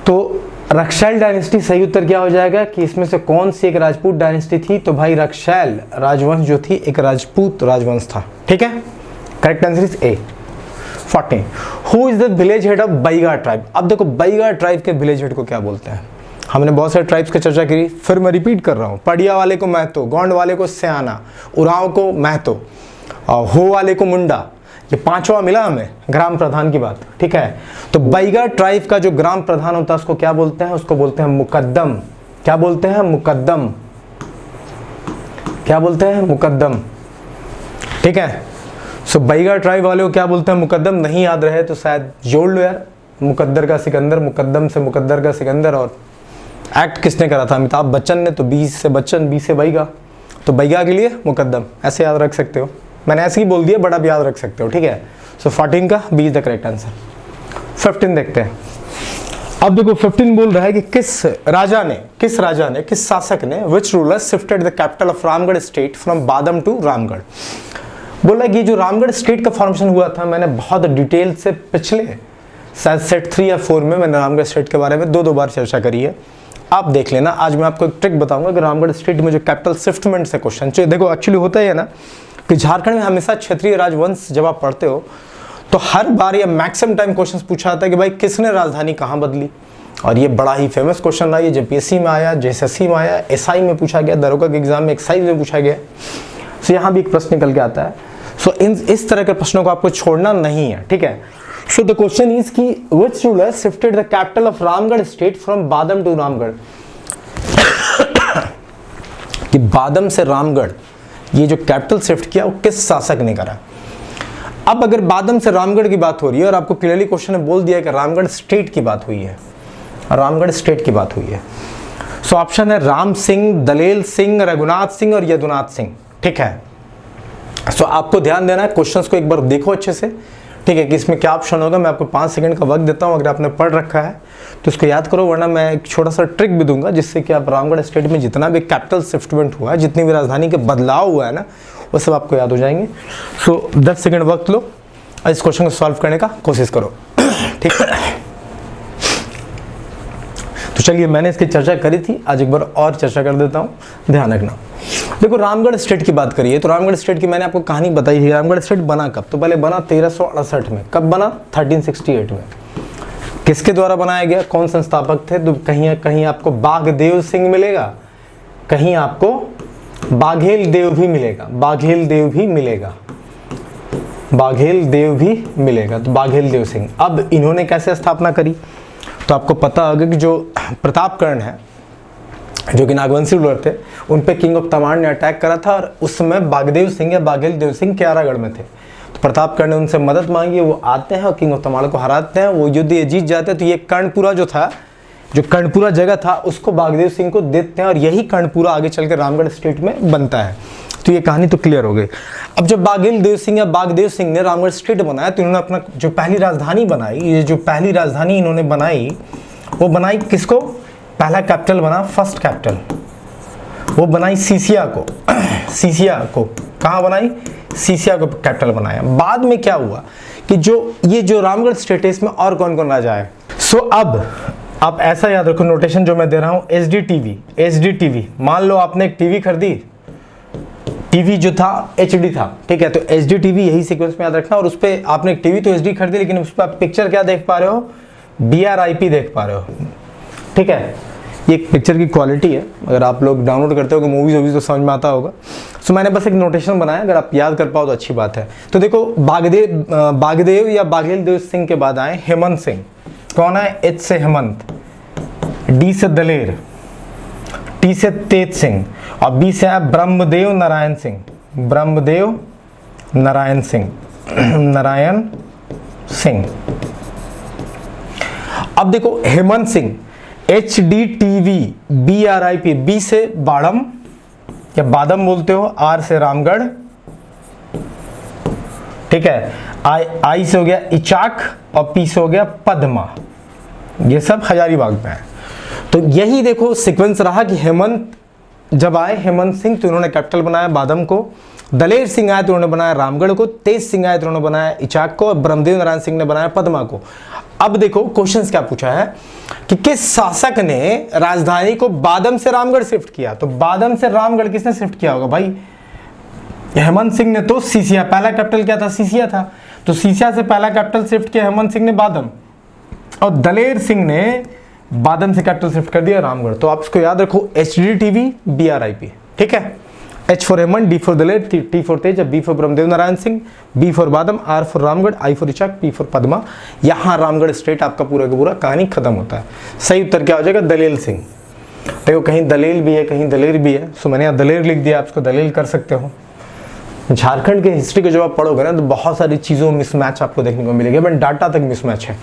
तो रक्षैल डायनेस्टी सही उत्तर क्या हो जाएगा कि इसमें से कौन सी एक राजपूत डायनेस्टी थी? तो भाई रक्षैल राजवंश जो थी एक राजपूत राजवंश था। ठीक है, correct answer is A. 14 who is the village head of Baiga tribe. अब देखो बैगा ट्राइब के विलेज हेड को क्या बोलते हैं? हमने बहुत सारे ट्राइब्स की चर्चा करी, फिर मैं रिपीट कर रहा हूँ। पड़िया वाले को महतो, गोंड वाले को सयाना, उरांव को महतो, हो वाले को मुंडा। ये पांचवा मिला हमें ग्राम प्रधान की बात। ठीक है, तो बैगा ट्राइब का जो ग्राम प्रधान होता है उसको क्या बोलते हैं? उसको बोलते हैं मुकद्दम। क्या बोलते हैं? मुकद्दम। क्या बोलते हैं? मुकद्दम। ठीक है, सो बैगा ट्राइब वाले को क्या बोलते हैं? मुकद्दम। नहीं याद रहे तो शायद जोड़ लो यार, मुकद्दर का सिकंदर, मुकद्दम से मुकद्दर का सिकंदर। और एक्ट किसने करा था? अमिताभ बच्चन ने। तो 20 से बच्चन, 20 से बैगा, तो बैगा के लिए मुकद्दम, ऐसे याद रख सकते हो। मैंने ऐसे ही बोल दिया बट आप याद रख सकते हो। ठीक है, सो 14 का B is the correct answer. 15 देखते हैं। अब देखो 15 बोल रहा है कि किस राजा ने किस शासक ने which ruler shifted the capital of Ramgarh state from Badam to Ramgarh. बोला कि जो रामगढ़ स्टेट का फॉर्मेशन हुआ था, मैंने बहुत डिटेल से पिछले शायद सेट 3 या 4 में मैंने रामगढ़ स्टेट के बारे में 2 बार चर्चा करी है। आप देख लेना, आज मैं आपको एक ट्रिक बताऊंगा कि रामगढ़ स्टेट में जो कैपिटल शिफ्टमेंट से क्वेश्चन चाहिए। देखो एक्चुअली होता है ना कि झारखंड में हमेशा क्षत्रिय राजवंश जब आप पढ़ते हो तो हर बार या मैक्सिमम टाइम क्वेश्चन पूछा जाता है कि भाई किसने राजधानी कहाँ बदली, और ये बड़ा ही फेमस क्वेश्चन रहा। ये जेपीएससी में आया, जेएसएससी में आया, एसआई में पूछा गया, दरोगा के एग्जाम में एक्साइज में पूछा गया। सो यहाँ भी एक प्रश्न निकल के आता है। सो इस तरह के प्रश्नों को आपको छोड़ना नहीं है, ठीक है। सो द क्वेश्चन इज कि which ruler shifted the capital of Ramgarh state from Badam to Ramgarh. कि बादम से रामगढ़ ये जो कैपिटल शिफ्ट किया वो किस शासक ने करा। अब अगर बादम से रामगढ़ की बात हो रही है और आपको क्लियरली क्वेश्चन ने बोल दिया कि रामगढ़ स्टेट की बात हुई है, रामगढ़ स्टेट की बात हुई है, सो ऑप्शन है राम सिंह, दलेल सिंह, रघुनाथ सिंह और यदुनाथ सिंह, ठीक है। सो आपको ध्यान देना है, क्वेश्चंस को एक बार देखो अच्छे से, ठीक है, कि इसमें क्या ऑप्शन होगा। मैं आपको 5 सेकंड का वक्त देता हूं, अगर आपने पढ़ रखा है तो इसको याद करो, वरना मैं एक छोटा सा ट्रिक भी दूंगा जिससे कि आप रामगढ़ स्टेट में जितना भी कैपिटल शिफ्टमेंट हुआ है, जितनी भी राजधानी के बदलाव हुआ है ना, वो सब आपको याद हो जाएंगे। सो 10 सेकंड वक्त लो और इस क्वेश्चन को सॉल्व करने का कोशिश करो, ठीक है। तो चलिए, मैंने इसकी चर्चा करी थी, आज एक बार और चर्चा कर देता हूँ, ध्यान रखना। देखो रामगढ़ स्टेट की बात करिए तो रामगढ़ स्टेट की मैंने आपको कहानी बताई है। रामगढ़ स्टेट बना कब? तो पहले बना 1368 में। कब बना? 1368 में। किसके द्वारा बनाया गया? कौन संस्थापक थे? तो कहीं आपको बाघदेव सिंह मिलेगा, कहीं आपको बाघेल देव भी मिलेगा, बाघेल देव भी मिलेगा, बाघेल देव भी मिलेगा, तो बाघेल देव सिंह। अब इन्होंने कैसे स्थापना करी? तो आपको पता होगा कि जो प्रतापकर्ण है, जो कि नागवंशी रूलर थे, उन पे किंग ऑफ तमाड़ ने अटैक करा था और उस समय बाघदेव सिंह या बाघेल देव सिंह क्यारागढ़ में थे। तो प्रतापकर्ण ने उनसे मदद मांगी, वो आते हैं और किंग ऑफ तमाड़ को हराते हैं, वो युद्ध ये जीत जाते हैं। तो ये कर्णपुरा जो था, जो कर्णपुरा जगह था, उसको बाघदेव सिंह को देते हैं और यही कर्णपुरा आगे चल के रामगढ़ स्टेट में बनता है। तो ये कहानी तो क्लियर हो गई। अब जब बाघेल देव सिंह या बाघदेव सिंह ने रामगढ़ स्टेट बनाया तो इन्होंने अपना जो पहली राजधानी बनाई, ये जो पहली राजधानी इन्होंने बनाई, वो बनाई किसको? पहला कैपिटल बना, फर्स्ट कैपिटल, वो बनाई सीसिया को। सीसिया को कहाँ बनाई? सीसिया को कैपिटल बनाया। बाद में क्या हुआ कि ये जो रामगढ़ स्टेट है, इसमें और कौन कौन राजा है। सो अब आप ऐसा याद रखो, नोटेशन जो मैं दे रहा हूं, एचडी मान लो आपने एक टीवी खरीदी, टीवी जो था एचडी था, ठीक है, तो एचडी टीवी, यही सीक्वेंस में याद रखना। और उस पर आपने एक टीवी तो एचडी खरीदी, लेकिन उस पर आप पिक्चर क्या देख पा रहे हो? BRIP देख पा रहे हो, ठीक है। ये एक पिक्चर की क्वालिटी है, अगर आप लोग डाउनलोड करते हो मूवीज तो समझ में आता होगा। सो मैंने बस एक नोटेशन बनाया, अगर आप याद कर पाओ तो अच्छी बात है। तो देखो बाघदेव या बाघेल देव सिंह के बाद आए हेमंत सिंह। कौन है? H से हेमंत, D से दलेर, T से तेज सिंह और B से है ब्रह्मदेव नारायण सिंह। ब्रह्मदेव नारायण सिंह, नारायण सिंह। अब देखो Hemant Singh, HDTV BRIP, B से बाड़म या बादम बोलते हो, R से रामगढ़, ठीक है, I से हो गया इचाक और P से हो गया पद्मा। ये सब हजारीबाग में है। तो यही देखो सीक्वेंस रहा कि हेमंत जब आए, हेमंत सिंह तो उन्होंने कैपिटल बनाया बादम को, दलेर सिंह आए तो उन्होंने बनाया रामगढ़ को, तेज सिंह आए तो उन्होंने बनाया इचाक को, और ब्रह्मदेव नारायण सिंह ने बनाया पद्मा को। अब देखो क्वेश्चन क्या पूछा है कि किस शासक ने राजधानी को बादम से रामगढ़ शिफ्ट किया। तो बादम से रामगढ़ किसने शिफ्ट किया होगा भाई? हेमंत सिंह ने तो सीसिया, पहला कैपिटल क्या था? सीसिया था। तो सीसिया से पहला कैपिटल शिफ्ट किया हेमंत सिंह ने बादम, और दलेर सिंह ने बादम से कैपिटल शिफ्ट कर दिया रामगढ़। तो आप इसको याद रखो, HDTV BRIP, ठीक है। H for Hemant, D for Daler, T for Tej, B for Brahmadev Narayan Singh, B for बादम, R for Ramgarh, I for Ichak, P for Padma. यहाँ रामगढ़ स्टेट आपका पूरा का पूरा कहानी खत्म होता है। सही उत्तर क्या हो जाएगा? दलेल सिंह। देखो कहीं दलेल भी है, कहीं दलेर भी है, सो मैंने यहाँ दलेर लिख दिया, आप इसको दलेल कर सकते हो। झारखंड के हिस्ट्री को जब आप पढ़ोगे ना तो बहुत सारी चीज़ों में मिसमैच आपको देखने को मिलेगी, बट डाटा तक मिसमैच है,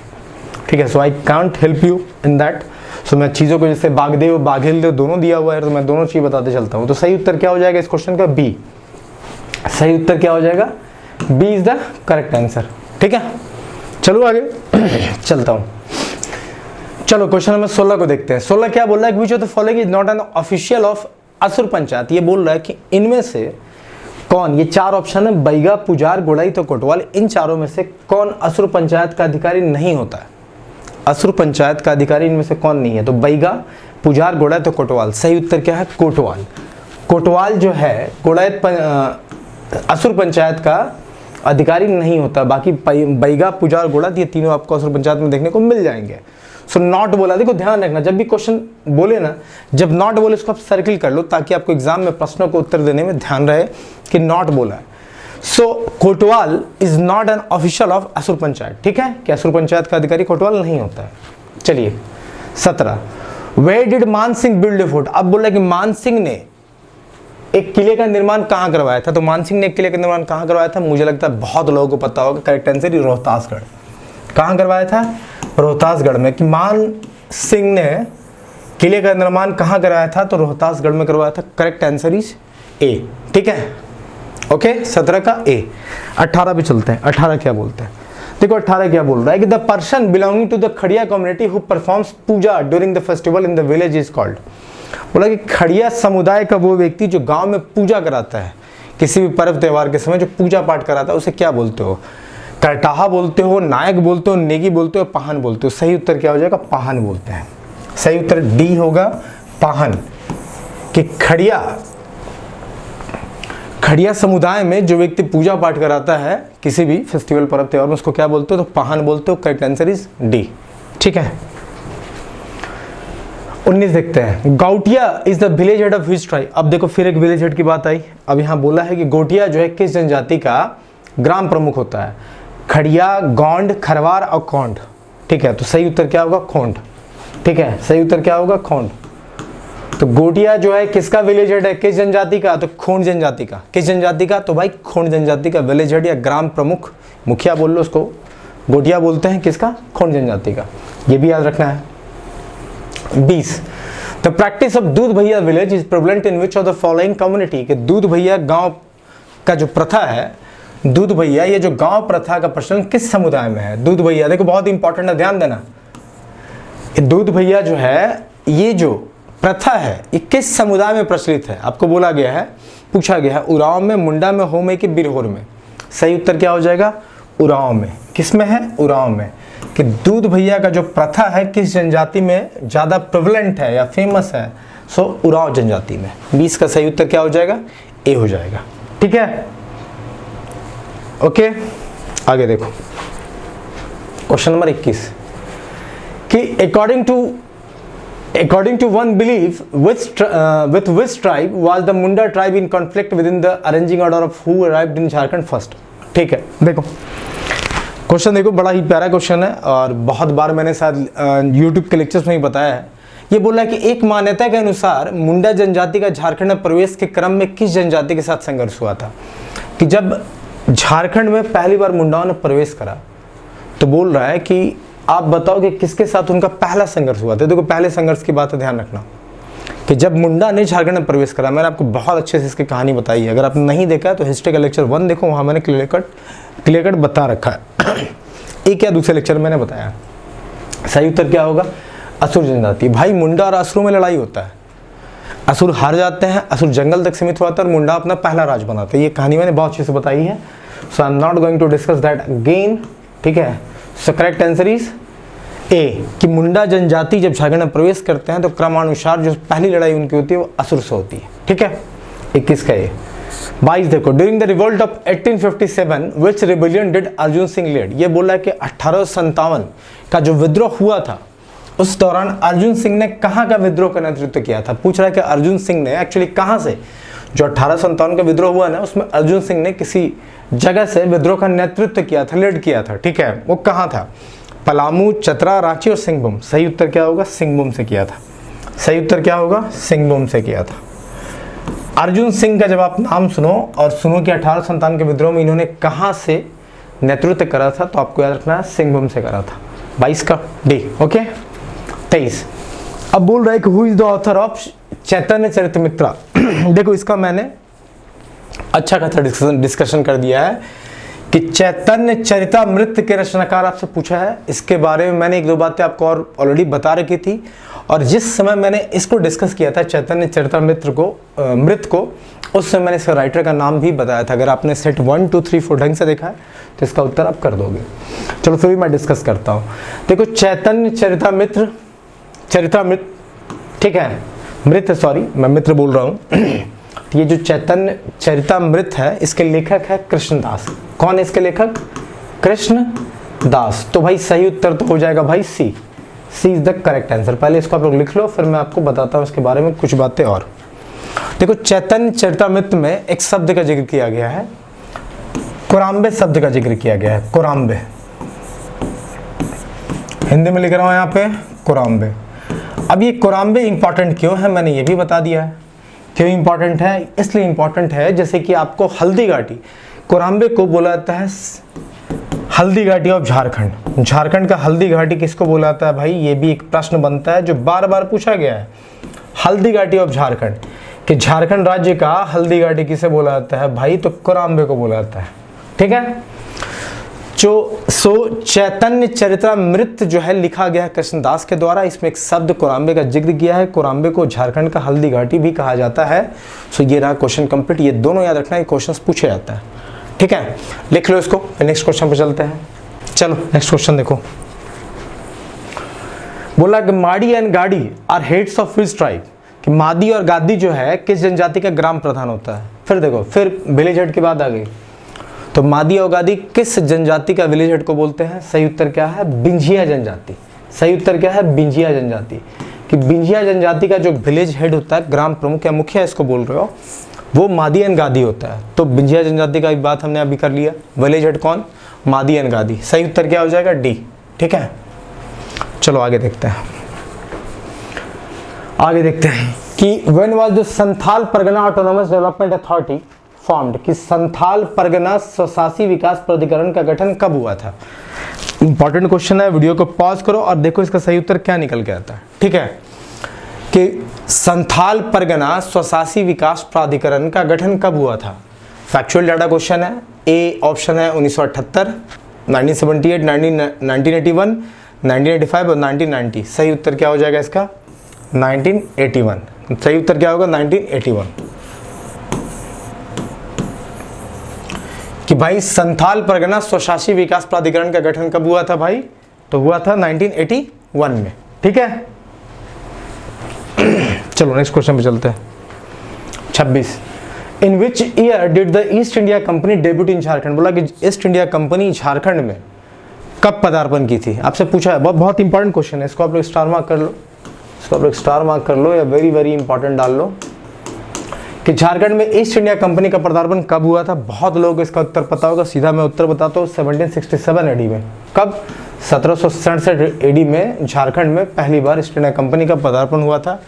ठीक है। So I can't help you in that. सो मैं चीज़ों को जैसे बाघदेव बाघेल देव दोनों दिया हुआ है तो मैं दोनों चीज़ बताते चलता हूँ। तो सही उत्तर क्या हो जाएगा इस क्वेश्चन का? बी। सही उत्तर क्या हो जाएगा? B is the correct answer, ठीक है। चलो आगे चलता हूँ। चलो क्वेश्चन नंबर 16 को देखते हैं। 16 क्या बोल रहा है? विच of the following is not an official of Asur panchayat. ये बोल रहा है कि इनमें से कौन, ये 4 ऑप्शन है, बैगा, पुजार, गोड़ाई तो कोटवाल, इन चारों में से कौन असुर पंचायत का अधिकारी नहीं होता है? असुर पंचायत का अधिकारी इनमें से कौन नहीं है? तो बैगा, पुजार, गोड़ायत तो कोटवाल। सही उत्तर क्या है? कोटवाल। कोटवाल जो है गोड़ायत असुर पंचायत का अधिकारी नहीं होता, बाकी बैगा, पुजार, गोड़ायत ये तीनों आपको असुर पंचायत में देखने को मिल जाएंगे। सो नॉट बोला, देखो ध्यान रखना, जब भी क्वेश्चन बोले ना, जब नॉट बोले उसको आप सर्किल कर लो ताकि आपको एग्जाम में प्रश्नों को उत्तर देने में ध्यान रहे कि नॉट बोला है। So Kotwal is not an official of Asur panchayat, ठीक है, कि असुर पंचायत का अधिकारी कोटवाल नहीं होता है। चलिए 17, वेयर डिड मान सिंह बिल्ड ए फोर्ट? अब बोला कि मान सिंह ने एक किले का निर्माण कहाँ करवाया था? तो मान सिंह ने एक किले का निर्माण कहाँ करवाया था? मुझे लगता है बहुत लोगों को पता होगा, करेक्ट आंसर रोहतासगढ़। कहाँ करवाया था? रोहतासगढ़ में। कि मान सिंह ने किले का निर्माण कहाँ करवाया था? तो रोहतासगढ़ में करवाया था। करेक्ट आंसर इज ए, ठीक है, ओके। 17 का ए। 18 पे चलते हैं। 18 क्या बोलते हैं? देखो 18 क्या बोल रहा है कि the person belonging to the Kharia community who performs puja during the festival in the village is called. बोला कि खड़िया समुदाय का वो व्यक्ति जो गांव में पूजा कराता है, किसी भी पर्व त्योहार के समय जो पूजा पाठ कराता है, उसे क्या बोलते हो? करटाहा बोलते हो, नायक बोलते हो, नेगी बोलते हो, पाहन बोलते हो? सही उत्तर क्या हो जाएगा? पाहन बोलते हैं। सही उत्तर डी होगा, पाहन। कि खड़िया समुदाय में जो व्यक्ति पूजा पाठ कराता है किसी भी फेस्टिवल पर्व त्योहार में, उसको क्या बोलते हो? तो पाहन बोलते हो। करेक्ट आंसर इज डी, ठीक है। 19 देखते हैं। गौटिया is the village head of which tribe? अब देखो फिर एक विलेज हेड की बात आई। अब यहाँ बोला है कि गोटिया जो है किस जनजाति का ग्राम प्रमुख होता है? खड़िया, गोंड, खरवार और खोंड, ठीक है। तो सही उत्तर क्या होगा? खोंड, ठीक है। सही उत्तर क्या होगा? खोंड। तो गोटिया जो है किसका विलेज हेड है? किस जनजाति का? तो खोंड जनजाति का। किस जनजाति का? तो भाई खोंड जनजाति का विलेज हेड या ग्राम प्रमुख, मुखिया बोल लो उसको, गोटिया बोलते हैं। किसका? खोंड जनजाति का। ये भी याद रखना है। 20, द प्रैक्टिस ऑफ दूध भैया village is prevalent in which of the following community? कि दूध भैया गांव का जो प्रथा है, दूध भैया ये जो गांव प्रथा का प्रचलन किस समुदाय में है? दूध भैया देखो बहुत इंपॉर्टेंट है, ध्यान देना। दूध भैया जो है, ये जो प्रथा है, ये किस समुदाय में प्रचलित है? आपको बोला गया है, पूछा गया है, उरांव में, मुंडा में, हो में कि बिरहोर में? सही उत्तर क्या हो जाएगा? उरांव में। किस में है? उरांव में। कि दूध भैया का जो प्रथा है किस जनजाति में ज़्यादा प्रेवलेंट है या फेमस है? सो उरांव जनजाति में। 20 का सही उत्तर क्या हो जाएगा? ए हो जाएगा, ठीक है, ओके। आगे देखो क्वेश्चन नंबर 21 कि according to one belief with which tribe was the Munda tribe in conflict within the arranging order of who arrived in Jharkhand first? ठीक है, देखो क्वेश्चन देखो, बड़ा ही प्यारा क्वेश्चन है और बहुत बार मैंने शायद YouTube के लेक्चर्स में ही बताया है। ये बोला है कि एक मान्यता के अनुसार मुंडा जनजाति का झारखंड में प्रवेश के क्रम में किस जनजाति के साथ संघर्ष हुआ था? कि जब झारखंड में पहली बार मुंडाओं ने प्रवेश करा तो बोल रहा है कि आप बताओ कि किसके साथ उनका पहला संघर्ष हुआ था। देखो पहले संघर्ष की बात है, ध्यान रखना कि जब मुंडा ने झारखंड में प्रवेश करा, मैंने आपको बहुत अच्छे से इसकी कहानी बताई है। अगर आपने नहीं देखा है तो हिस्ट्री का लेक्चर 1 देखो, वहाँ मैंने क्लियर कट बता रखा है। एक या दूसरे लेक्चर मैंने बताया। सही उत्तर क्या होगा? असुर जनजाति। भाई मुंडा और असुरों में लड़ाई होता है, असुर हार जाते हैं, असुर जंगल तक सीमित हुआ था और मुंडा अपना पहला राज बनाते हैं। ये कहानी मैंने बहुत अच्छे से बताई है, so I am not going to discuss that again, ठीक है। So correct answer is A, कि मुंडा जनजाति जब झारखंड में प्रवेश करते हैं तो क्रमानुसार जो पहली लड़ाई उनकी होती है वो असुर से होती है, ठीक है। 21 का ए। 22 देखो, during the revolt of 1857 which rebellion did Arjun Singh lead? ये बोला है कि 1857 का जो विद्रोह हुआ था उस दौरान अर्जुन सिंह ने कहाँ का विद्रोह का नेतृत्व किया था? पूछ रहा है कि अर्जुन सिंह ने एक्चुअली कहाँ से, जो 1857 का विद्रोह हुआ ना उसमें अर्जुन सिंह ने किसी जगह से विद्रोह का नेतृत्व किया था, लीड किया था, ठीक है। वो कहाँ था? पलामू, चतरा, रांची और सिंहभूम। सही उत्तर क्या होगा? सिंहभूम से किया था। सही उत्तर क्या होगा? सिंहभूम से किया था। अर्जुन सिंह का जब आप नाम सुनो और सुनो कि 1857 के विद्रोह में इन्होंने कहाँ से नेतृत्व करा था तो आपको याद रखना है सिंहभूम से करा था। 22 का डी, ओके। 23 अब बोल रहा है कि who is the author of Chaitanya Charitamitra? देखो इसका मैंने अच्छा खासा डिस्कशन कर दिया है कि चैतन्य चरितामृत के रचनाकार आपसे पूछा है। इसके बारे में मैंने एक दो बातें आपको और ऑलरेडी बता रखी थी, और जिस समय मैंने इसको डिस्कस किया था चैतन्य चरितामृत को उस समय मैंने इसका राइटर का नाम भी बताया था। अगर आपने सेट 1 2 3 4 ढंग से देखा है तो इसका उत्तर आप कर दोगे। चलो फिर भी मैं डिस्कस करता हूँ। देखो चैतन्य चरितामृत, ठीक है, मृत, सॉरी मैं मित्र बोल रहा हूँ। ये जो चैतन्य चरितामृत है इसके लेखक है कृष्णदास। कौन है इसके लेखक? कृष्णदास। तो भाई सही उत्तर तो हो जाएगा भाई सी इज द करेक्ट आंसर। पहले इसको आप लोग लिख लो, फिर मैं आपको बताता हूँ इसके बारे में कुछ बातें और। देखो चैतन्य चरितामृत में एक शब्द का जिक्र किया गया है, कोराम्बे शब्द का जिक्र किया गया है। कोराम्बे, हिंदी में लिख रहा हूँ यहाँ पे कोराम्बे। अब ये कोराम्बे इंपॉर्टेंट क्यों है मैंने ये भी बता दिया है। क्यों इंपॉर्टेंट है? इसलिए इंपॉर्टेंट है जैसे कि आपको हल्दी घाटी, कोराम्बे को बोला जाता है हल्दी घाटी ऑफ झारखंड। झारखंड का हल्दी घाटी किसको बोला जाता है भाई? ये भी एक प्रश्न बनता है जो बार बार पूछा गया है। हल्दी घाटी ऑफ झारखंड, कि झारखंड राज्य का हल्दी घाटी किसे बोला जाता है भाई? तो कोराम्बे को बोला जाता है। ठीक है, सो चैतन्य चरितामृत जो है लिखा गया है कृष्णदास के द्वारा। इसमें एक शब्द कोराम्बे का जिक्र किया है। कोराम्बे को झारखंड का हल्दी घाटी भी कहा जाता है। सो ये रहा क्वेश्चन कंप्लीट। ये दोनों याद रखना, ये क्वेश्चन पूछे जाता है। ठीक है, लिख लो इसको। नेक्स्ट क्वेश्चन पे चलते हैं। चलो नेक्स्ट क्वेश्चन देखो। बोला कि Madi and Gadi are heads of which tribe, कि मादी और गादी जो है किस जनजाति का ग्राम प्रधान होता है। फिर देखो, फिर विलेज हेड की बात आ गई। तो मादी और गादी किस जनजाति का विलेज हेड को बोलते हैं? सही उत्तर क्या है? बिंझिया जनजाति। सही उत्तर क्या है? बिंझिया जनजाति। कि बिंझिया जनजाति का जो विलेज हेड होता है, ग्राम प्रमुख या मुखिया इसको बोल रहे हो, वो मादी एंड गादी होता है। तो बिंझिया जनजाति का बात हमने अभी कर लिया। विलेज हेड कौन? मादी एंड गादी। सही उत्तर क्या हो जाएगा? डी। ठीक है, चलो आगे देखते हैं। आगे देखते हैं कि when was the Santhal Pargana autonomous development authority formed, कि संथाल परगना स्वशासी विकास प्राधिकरण का गठन कब हुआ था? इंपॉर्टेंट क्वेश्चन है, वीडियो को पॉज करो और देखो इसका सही उत्तर क्या निकल के आता है। ठीक है, कि संथाल परगना स्वशासी विकास प्राधिकरण का गठन कब हुआ था? फैक्चुअल डाटा क्वेश्चन है। ए ऑप्शन है 1978, 1978, 1981, 1985 और 1990। सही उत्तर क्या हो जाएगा इसका? 1981। सही उत्तर क्या होगा? 1981। कि भाई संथाल परगना स्वशासी विकास प्राधिकरण का गठन कब हुआ था भाई? तो हुआ था 1981 में। ठीक है, चलो नेक्स्ट क्वेश्चन पे चलते हैं। 26, in which year did the East India Company debut in Jharkhand. बोला कि ईस्ट इंडिया कंपनी झारखंड में कब पदार्पण की थी? आपसे पूछा है, बहुत इंपॉर्टेंट क्वेश्चन है। इसको आप लोग स्टार मार्क कर लो, इसको आप लोग स्टार मार्क कर लो या वेरी वेरी इंपॉर्टेंट डाल लो कि झारखंड में ईस्ट इंडिया कंपनी का पदार्पण कब हुआ था। बहुत लोगों को इसका उत्तर पता होगा, सीधा मैं उत्तर बताता हूँ। 1767 एडी में। कब? 1767 एडी में झारखंड में पहली बार ईस्ट इंडिया कंपनी का पदार्पण हुआ था।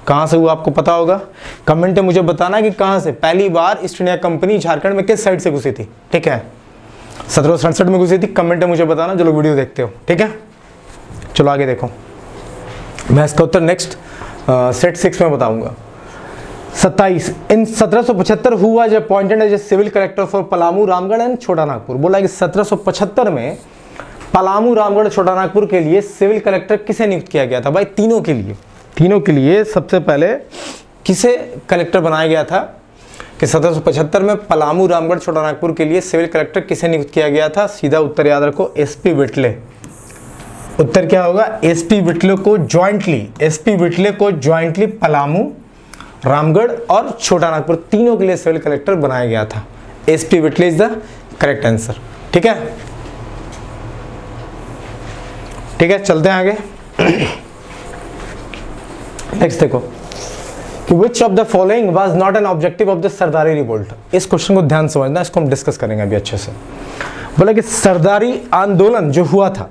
कहाँ से हुआ आपको पता होगा? कमेंट में मुझे बताना कि कहाँ से पहली बार ईस्ट इंडिया कंपनी झारखंड में किस साइड से घुसी थी। ठीक है, 1767 में घुसी थी। कमेंट में मुझे बताना, जो लोग वीडियो देखते हो। ठीक है, चलो आगे देखो। मैं इसका उत्तर नेक्स्ट सेट 6 में बताऊंगा। 27, इन 1775 हुआ जब appointed as a civil collector for Palamu, Ramgarh and Chota Nagpur. बोला कि 1775 में पलामू, रामगढ़, छोटा नागपुर के लिए सिविल कलेक्टर किसे नियुक्त किया गया था भाई? तीनों के लिए सबसे पहले किसे कलेक्टर बनाया गया था? कि 1775 में पलामू, रामगढ़, छोटा नागपुर के लिए सिविल कलेक्टर किसे नियुक्त किया गया था? सीधा उत्तर याद रखो, एसपी विटले। उत्तर क्या होगा? एसपी विटले को ज्वाइंटली पलामू, रामगढ़ और छोटा नागपुर तीनों के लिए सिविल कलेक्टर बनाया गया था। S P Whitley is the correct answer. ठीक है, चलते हैं आगे। नेक्स्ट देखो कि which of the following was not an objective of the Sardari revolt. इस क्वेश्चन को ध्यान समझना, इसको हम डिस्कस करेंगे अभी अच्छे से। बोला कि सरदारी आंदोलन जो हुआ था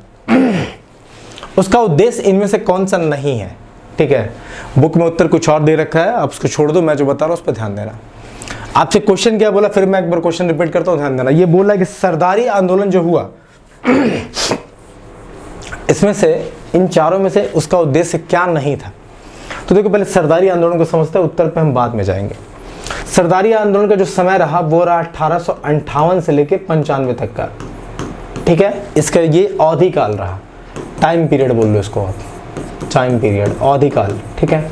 उसका उद्देश्य इनमें से कौन सा नहीं है? ठीक है, बुक में उत्तर कुछ और दे रखा है, आप उसको छोड़ दो, मैं जो बता रहा हूं उस पर ध्यान देना। आपसे क्वेश्चन क्या बोला, फिर मैं एक बार क्वेश्चन रिपीट करता हूं, ध्यान देना। ये बोला कि सरदारी आंदोलन जो हुआ इसमें से, इन चारों में से उसका उद्देश्य क्या नहीं था? तो देखो पहले सरदारी आंदोलन को समझते हैं, उत्तर पे हम बाद में जाएंगे। सरदारी आंदोलन का जो समय रहा वो रहा 1858 से लेके 95 तक का, ठीक है। इसका ये अवधि काल रहा, टाइम पीरियड बोल लो इसको आप, टाइम पीरियड, अवधि काल, ठीक है।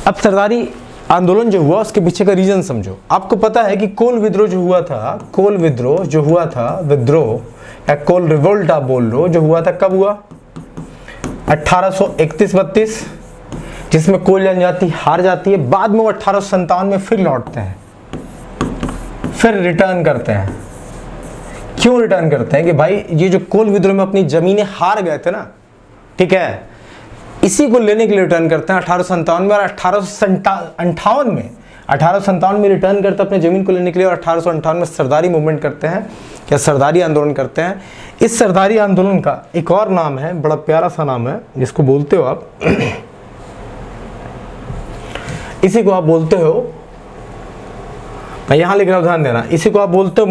अब सरदारी आंदोलन जो हुआ उसके पीछे का रीजन समझो। आपको पता है कि कोल विद्रोह जो हुआ था, कोल विद्रोह जो हुआ था, विद्रोह या कोल रिवोल्ट आप बोल लो, जो हुआ था कब हुआ? 1831-32, जिसमें कोल जनजाति हार जाती है। बाद में वो 1857 में फिर लौटते हैं, फिर रिटर्न करते हैं। क्यों रिटर्न करते हैं? कि भाई ये जो कोल विद्रोह में अपनी जमीनें हार गए थे ना, ठीक है, इसी को लेने के लिए रिटर्न करते हैं 1857 में। और 1857 में रिटर्न करते हैं अपनी जमीन को लेने के लिए, और 1858 में सरदारी मूवमेंट करते हैं या सरदारी आंदोलन करते हैं। इस सरदारी आंदोलन का एक और नाम है, बड़ा प्यारा सा नाम है, जिसको बोलते हो आप इसी को आप बोलते हो, मैं यहां लिख रहा हूं, ध्यान देना, इसी को आप बोलते हो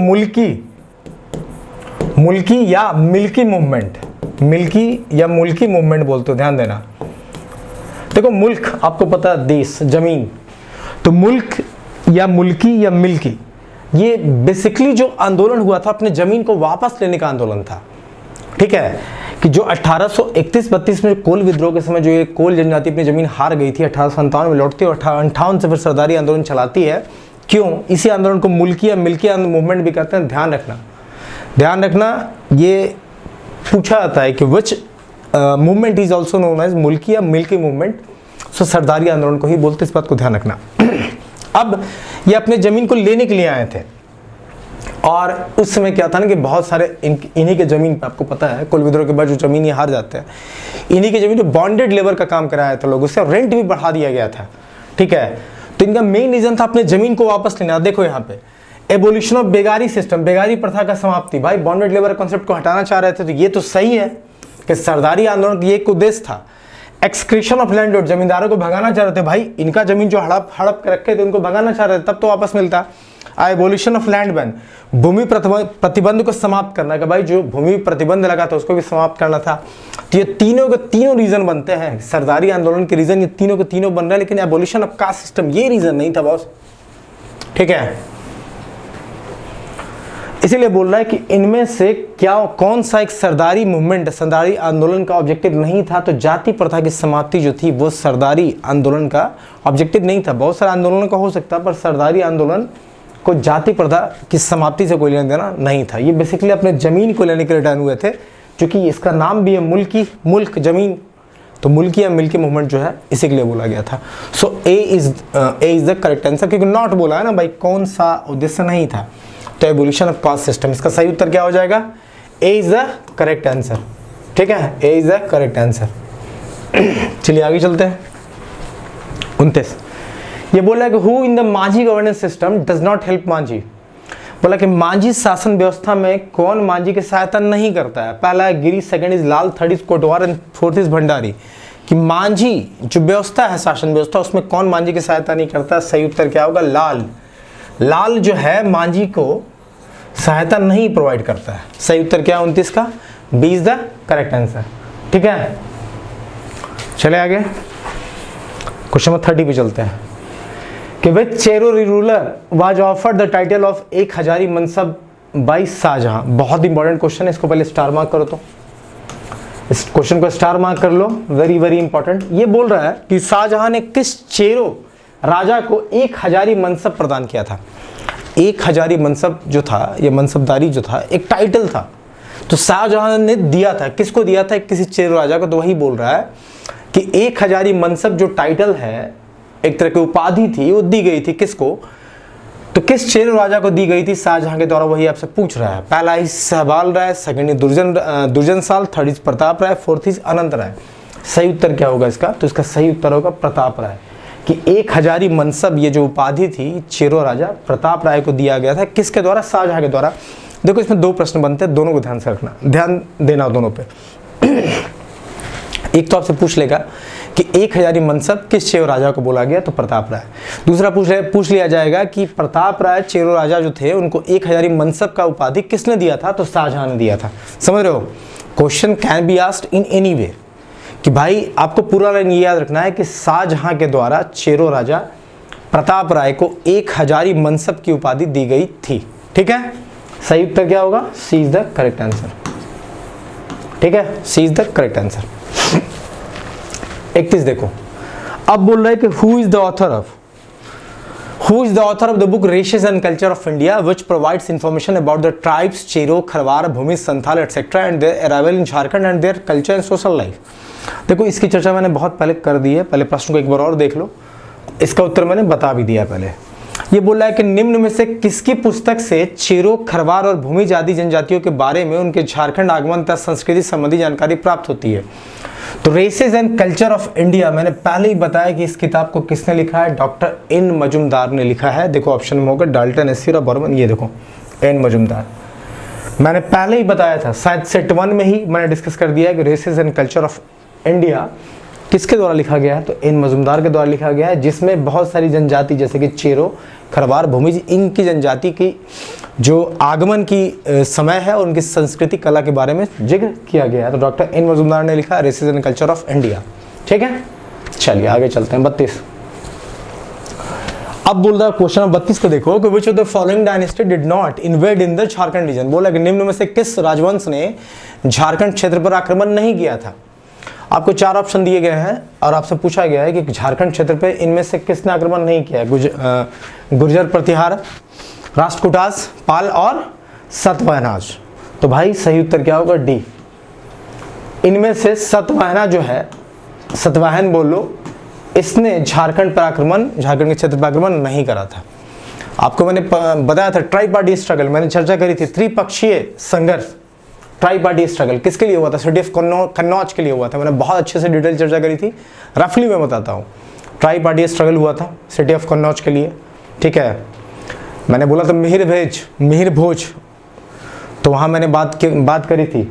मुल्की या मिल्की मूवमेंट, मिल्की या मुल्की मूवमेंट बोलते हो, ध्यान देना। देखो मुल्क आपको पता है देश, जमीन, तो मुल्क या मुल्की या मिल्की, ये बेसिकली जो आंदोलन हुआ था अपने जमीन को वापस लेने का आंदोलन था, ठीक है। कि जो 1831-32 में कोल विद्रोह के समय जो ये कोल जनजाति अपनी जमीन हार गई थी, 1857 में लौटती है और 1858 से फिर सरदारी आंदोलन चलाती है। क्यों? इसी आंदोलन को मुल्की या मिल्की मूवमेंट भी कहते हैं। ध्यान रखना, ये पूछा जाता है कि which movement is also known as Mulki या मिल्की मूवमेंट। सो सरदारी आंदोलन को ही बोलते, इस बात को ध्यान रखना। अब ये अपने जमीन को लेने के लिए आए थे, और उस समय क्या था ना कि बहुत सारे इन्हीं के जमीन पे, आपको पता है कोल विद्रोह के बाद जो जमीन ये हार जाते हैं, इन्हीं की जमीन पे बॉन्डेड लेबर का काम कराया था लोगों से, और रेंट भी बढ़ा दिया गया था, ठीक है। तो इनका मेन रीजन था अपने जमीन को वापस लेना। देखो यहाँ पे एबोलिशन ऑफ बेगारी सिस्टम, बेगारी प्रथा का समाप्ति। भाई बॉन्डेड लेबर कॉन्सेप्ट को हटाना चाह रहे थे, तो ये तो सही है कि सरदारी आंदोलन का ये एक उद्देश्य था। एक्सक्रीशन ऑफ लैंडलॉर्ड, जमींदारों को भगाना चाह रहे थे, भाई इनका जमीन जो हड़प के रखे थे उनको भगाना चाह रहे थे, तब तो वापस मिलता। एबोलिशन ऑफ लैंड बैन, भूमि प्रतिबंध को समाप्त करना, कि भाई जो भूमि प्रतिबंध लगा था उसको भी समाप्त करना था। तो ये तीनों के तीनों रीजन बनते हैं सरदारी आंदोलन के रीजन, ये तीनों के तीनों बन रहे हैं। लेकिन एबोलिशन ऑफ कास्ट सिस्टम ये रीजन नहीं था बॉस, ठीक है। इसीलिए बोल रहा है कि इनमें से कौन सा एक सरदारी मूवमेंट, सरदारी आंदोलन का ऑब्जेक्टिव नहीं था। तो जाति प्रथा की समाप्ति जो थी वो सरदारी आंदोलन का ऑब्जेक्टिव नहीं था। बहुत सारे आंदोलनों का हो सकता है, पर सरदारी आंदोलन को जाति प्रथा की समाप्ति से कोई लेना देना नहीं था। ये बेसिकली अपने जमीन को लेने के लिए रिटर्न हुए थे, क्योंकि इसका नाम भी है मुल्क जमीन, तो मुल्की या मिल्की मूवमेंट जो है इसी के लिए बोला गया था। सो ए इज द करेक्ट आंसर, क्योंकि नॉट बोला है ना भाई, कौन सा उद्देश्य नहीं था। तो एबोलिशन ऑफ कास्ट सिस्टम, इसका सही उत्तर क्या हो जाएगा? ए इज द करेक्ट आंसर, ठीक है, ए इज द करेक्ट आंसर। चलिए आगे चलते हैं। 29 ये बोला कि who in the Manjhi governance system does not help Manjhi. बोला कि मांझी शासन व्यवस्था में कौन मांझी की सहायता नहीं करता है? पहला है Giri, second is Lal, third is Kotwar and fourth is Bhandari. कि मांझी जो व्यवस्था है, शासन व्यवस्था, उसमें कौन मांझी की सहायता नहीं करता? सही उत्तर क्या होगा? लाल जो है मांझी को सहायता नहीं प्रोवाइड करता है। सही उत्तर क्या है 29 का? B is the correct answer, ठीक है। चले आगे क्वेश्चन नंबर 30 पे चलते हैं कि which Chero ruler was offered the title of एक हजारी मनसब बाई शाहजहां। बहुत इंपॉर्टेंट क्वेश्चन है, इसको पहले स्टार मार्क करो। तो इस क्वेश्चन को स्टार मार्क कर लो, वेरी वेरी इंपॉर्टेंट। ये बोल रहा है कि शाहजहां ने किस चेरो राजा को एक हजारी मनसब प्रदान किया था। एक हजारी मनसब जो था, ये मनसबदारी जो था, एक टाइटल था, तो शाहजहां ने दिया था। किसको दिया था? किसी चेरो राजा को। तो वही बोल रहा है कि एक हजारी मनसब जो टाइटल है, एक तरह की उपाधि थी, वो दी गई थी किसको? तो किस चेरो राजा को दी गई थी शाहजहां के द्वारा, वही आपसे पूछ रहा है। पहला is Sahbal Rai, second is Durjan Sal, third is Pratap Rai, fourth is Anant Rai. सही उत्तर क्या होगा इसका? तो इसका सही उत्तर होगा प्रताप राय। कि एक हजारी मनसब, ये जो उपाधि थी चेरो राजा प्रताप राय को दिया गया था। किसके द्वारा? शाहजहां के द्वारा। देखो इसमें दो प्रश्न बनते हैं, दोनों को ध्यान से रखना, ध्यान देना दोनों पे। एक तो आपसे पूछ लेगा कि एक हजारी मनसब किस चेरो राजा को बोला गया, तो प्रताप राय। दूसरा पूछ लिया जाएगा कि प्रताप राय चेरो राजा जो थे उनको एक हजारी मनसब का उपाधि किसने दिया था, तो शाहजहां ने दिया था। समझ रहे हो? Question can be asked in any way. कि भाई आपको पूरा लाइन ये याद रखना है कि शाहजहां के द्वारा चेरो राजा प्रताप राय को एक हजारी मनसब की उपाधि दी गई थी। ठीक है, सही उत्तर क्या होगा? C is the correct answer. ठीक है, C is the correct answer. 31 देखो, अब बोल रहा है कि who is the author of the book races and culture of India which provides information about the tribes Chero, Kharwar, Bhumi, Santhal etcetera and their arrival in Jharkhand and their culture and social life. देखो इसकी चर्चा मैंने बहुत पहले कर दी है, पहले प्रश्न को एक बार और देख लो, इसका उत्तर मैंने बता भी दिया पहले। ये बोल रहा है कि निम्न में से किसकी पुस्तक से चेरो, खरवार और भूमि आदि जनजातियों के बारे में उनके झारखंड आगमन तथा संस्कृति संबंधी जानकारी प्राप्त होती है? तो races and culture of India मैंने पहले ही बताया कि इस किताब को किसने लिखा है? डॉक्टर एन मजुमदार ने लिखा है। देखो ऑप्शन में होगा डाल्टन, एस्सी और बर्मन। ये देखो एन मजुमदार, मैंने पहले ही बताया था, शायद सेट 1 में ही मैंने डिस्कस कर दिया है कि races and culture of India किसके द्वारा लिखा गया है? तो एन मजुमदार के द्वारा लिखा गया है, जिसमें बहुत सारी जनजाति जैसे कि चेरो, खरवार, भूमिज, इनकी जनजाति की जो आगमन की समय है और उनकी संस्कृति कला के बारे में जिक्र किया गया है। तो डॉक्टर एन मजुमदार ने लिखा races and culture of India. ठीक है, चलिए आगे चलते हैं। 32 अब बोल रहा है क्वेश्चन नंबर 32 को देखो कि which of the following dynasty did not invade in the Jharkhand region. बोला कि निम्न में से किस राजवंश ने झारखंड क्षेत्र पर आक्रमण नहीं किया था? आपको 4 ऑप्शन दिए गए हैं और आपसे पूछा गया है कि झारखंड क्षेत्र पे इनमें से किसने आक्रमण नहीं किया है? गुर्जर प्रतिहार, राष्ट्रकूटास, पाल और सतवाहनाज। तो भाई सही उत्तर क्या होगा? डी। इनमें से सतवाहना जो है, सतवाहन बोल लो, इसने झारखंड पर आक्रमण, झारखंड के क्षेत्र पर आक्रमण नहीं करा था। आपको मैंने बताया था ट्राई पार्टी स्ट्रगल, मैंने चर्चा करी थी, त्रिपक्षीय संघर्ष, ट्राई पार्टी स्ट्रगल किसके लिए हुआ था? सिटी ऑफ कन्नौज के लिए हुआ था। मैंने बहुत अच्छे से डिटेल चर्चा करी थी, रफली मैं बताता हूँ। ट्राई पार्टी स्ट्रगल हुआ था सिटी ऑफ कन्नौज के लिए। ठीक है, मैंने बोला था मिहिर भोज, तो वहाँ मैंने बात करी थी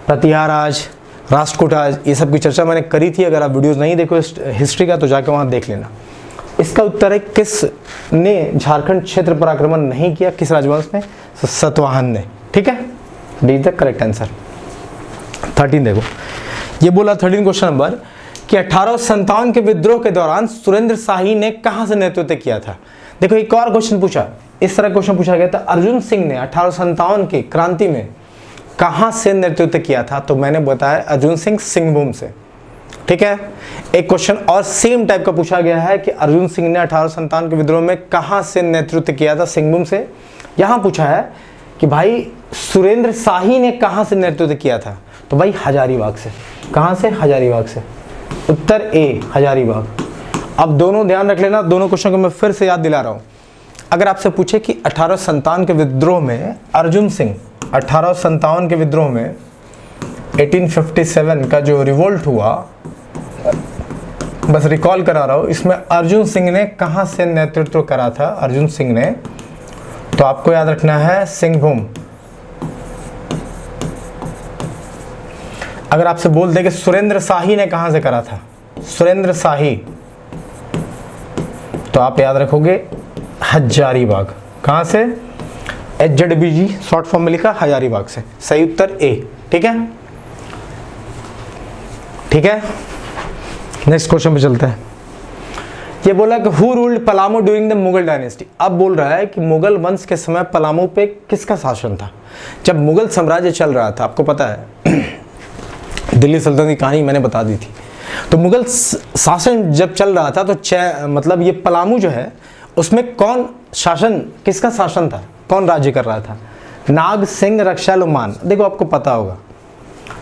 प्रतिहाराज, राष्ट्रकूटाज, ये सब की चर्चा मैंने करी थी। अगर आप वीडियोस नहीं देखो हिस्ट्री का तो जाके वहाँ देख लेना। इसका उत्तर है किस ने झारखंड क्षेत्र पर आक्रमण नहीं किया, किस राजवंश ने? सतवाहन ने। ठीक है, D is the correct answer. 13 देखो, ये बोला 13 क्वेश्चन नंबर कि 1857 के विद्रोह के दौरान सुरेंद्र शाही ने कहां से नेतृत्व किया था? देखो एक और क्वेश्चन पूछा, इस तरह क्वेश्चन पूछा गया था, अर्जुन सिंह ने 1857 की क्रांति में कहां से नेतृत्व किया था? तो मैंने बताया अर्जुन सिंह सिंहभूम से। ठीक है, एक क्वेश्चन और सेम टाइप का पूछा गया है कि अर्जुन सिंह ने 1857 के विद्रोह में कहां से नेतृत्व किया था? सिंहभूम से। यहां पूछा है कि भाई सुरेंद्र शाही ने कहां से नेतृत्व किया था? तो भाई हजारीबाग से। कहां से? हजारीबाग से। उत्तर ए, हजारीबाग। अब दोनों ध्यान रख लेना, दोनों क्वेश्चन को मैं फिर से याद दिला रहा हूं। अगर आपसे पूछे कि 1857 के विद्रोह में अर्जुन सिंह, 1857 के विद्रोह में 1857 का जो रिवोल्ट हुआ, बस रिकॉल करा रहा हूं, इसमें अर्जुन सिंह ने कहां से नेतृत्व करा था? अर्जुन सिंह ने, तो आपको याद रखना है सिंहभूम। अगर आपसे बोल दे कि सुरेंद्र शाही ने कहां से करा था? सुरेंद्र शाही, तो आप याद रखोगे हजारीबाग। कहां से? HZBG शॉर्ट फॉर्म में लिखा, हजारीबाग से। सही उत्तर ए। ठीक है, ठीक है, नेक्स्ट क्वेश्चन पे चलते हैं। ये बोला कि who ruled Palamu during the Mughal dynasty. अब बोल रहा है कि मुगल वंश के समय पलामू पे किसका शासन था? जब मुगल साम्राज्य चल रहा था, आपको पता है दिल्ली सल्तनत की कहानी मैंने बता दी थी, तो मुगल शासन जब चल रहा था तो मतलब ये पलामू जो है उसमें कौन शासन, किसका शासन था, कौन राज्य कर रहा था? नाग, सिंह, रक्षाल, मान। देखो आपको पता होगा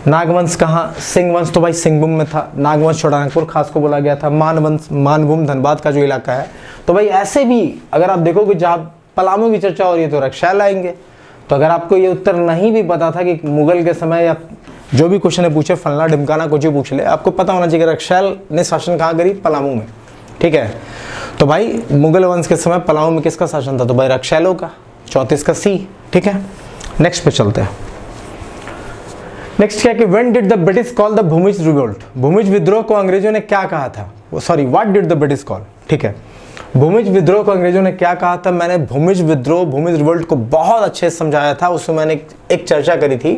नागवंश कहाँ, सिंह वंश तो भाई सिंहभूम में था, नागवंश छोटानागपुर खास को बोला गया था, मानवंश मानभूम धनबाद का जो इलाका है। तो भाई ऐसे भी अगर आप देखोगे जहाँ पलामू की चर्चा हो रही है तो रक्षाल आएंगे। तो अगर आपको ये उत्तर नहीं भी पता था कि मुगल के समय या जो भी क्वेश्चन है पूछे, फलना ढिमकाना कुछ भी पूछ ले, आपको पता होना चाहिए कि रक्षाल ने शासन कहाँ करी? पलामू में। ठीक है, तो भाई मुगल वंश के समय पलामू में किसका शासन था? तो भाई रक्षालों का। 34 का सी। ठीक है, नेक्स्ट पे चलते हैं। नेक्स्ट क्या कि when did the British call the Bhumij revolt. Bhumij विद्रोह को अंग्रेजों ने क्या कहा था? Sorry, what did the British call. ठीक है, भूमिज विद्रोह को अंग्रेजों ने क्या कहा था? मैंने भूमिज विद्रोह, भूमिज रिवोल्ट को बहुत अच्छे से समझाया था, उसमें मैंने एक चर्चा करी थी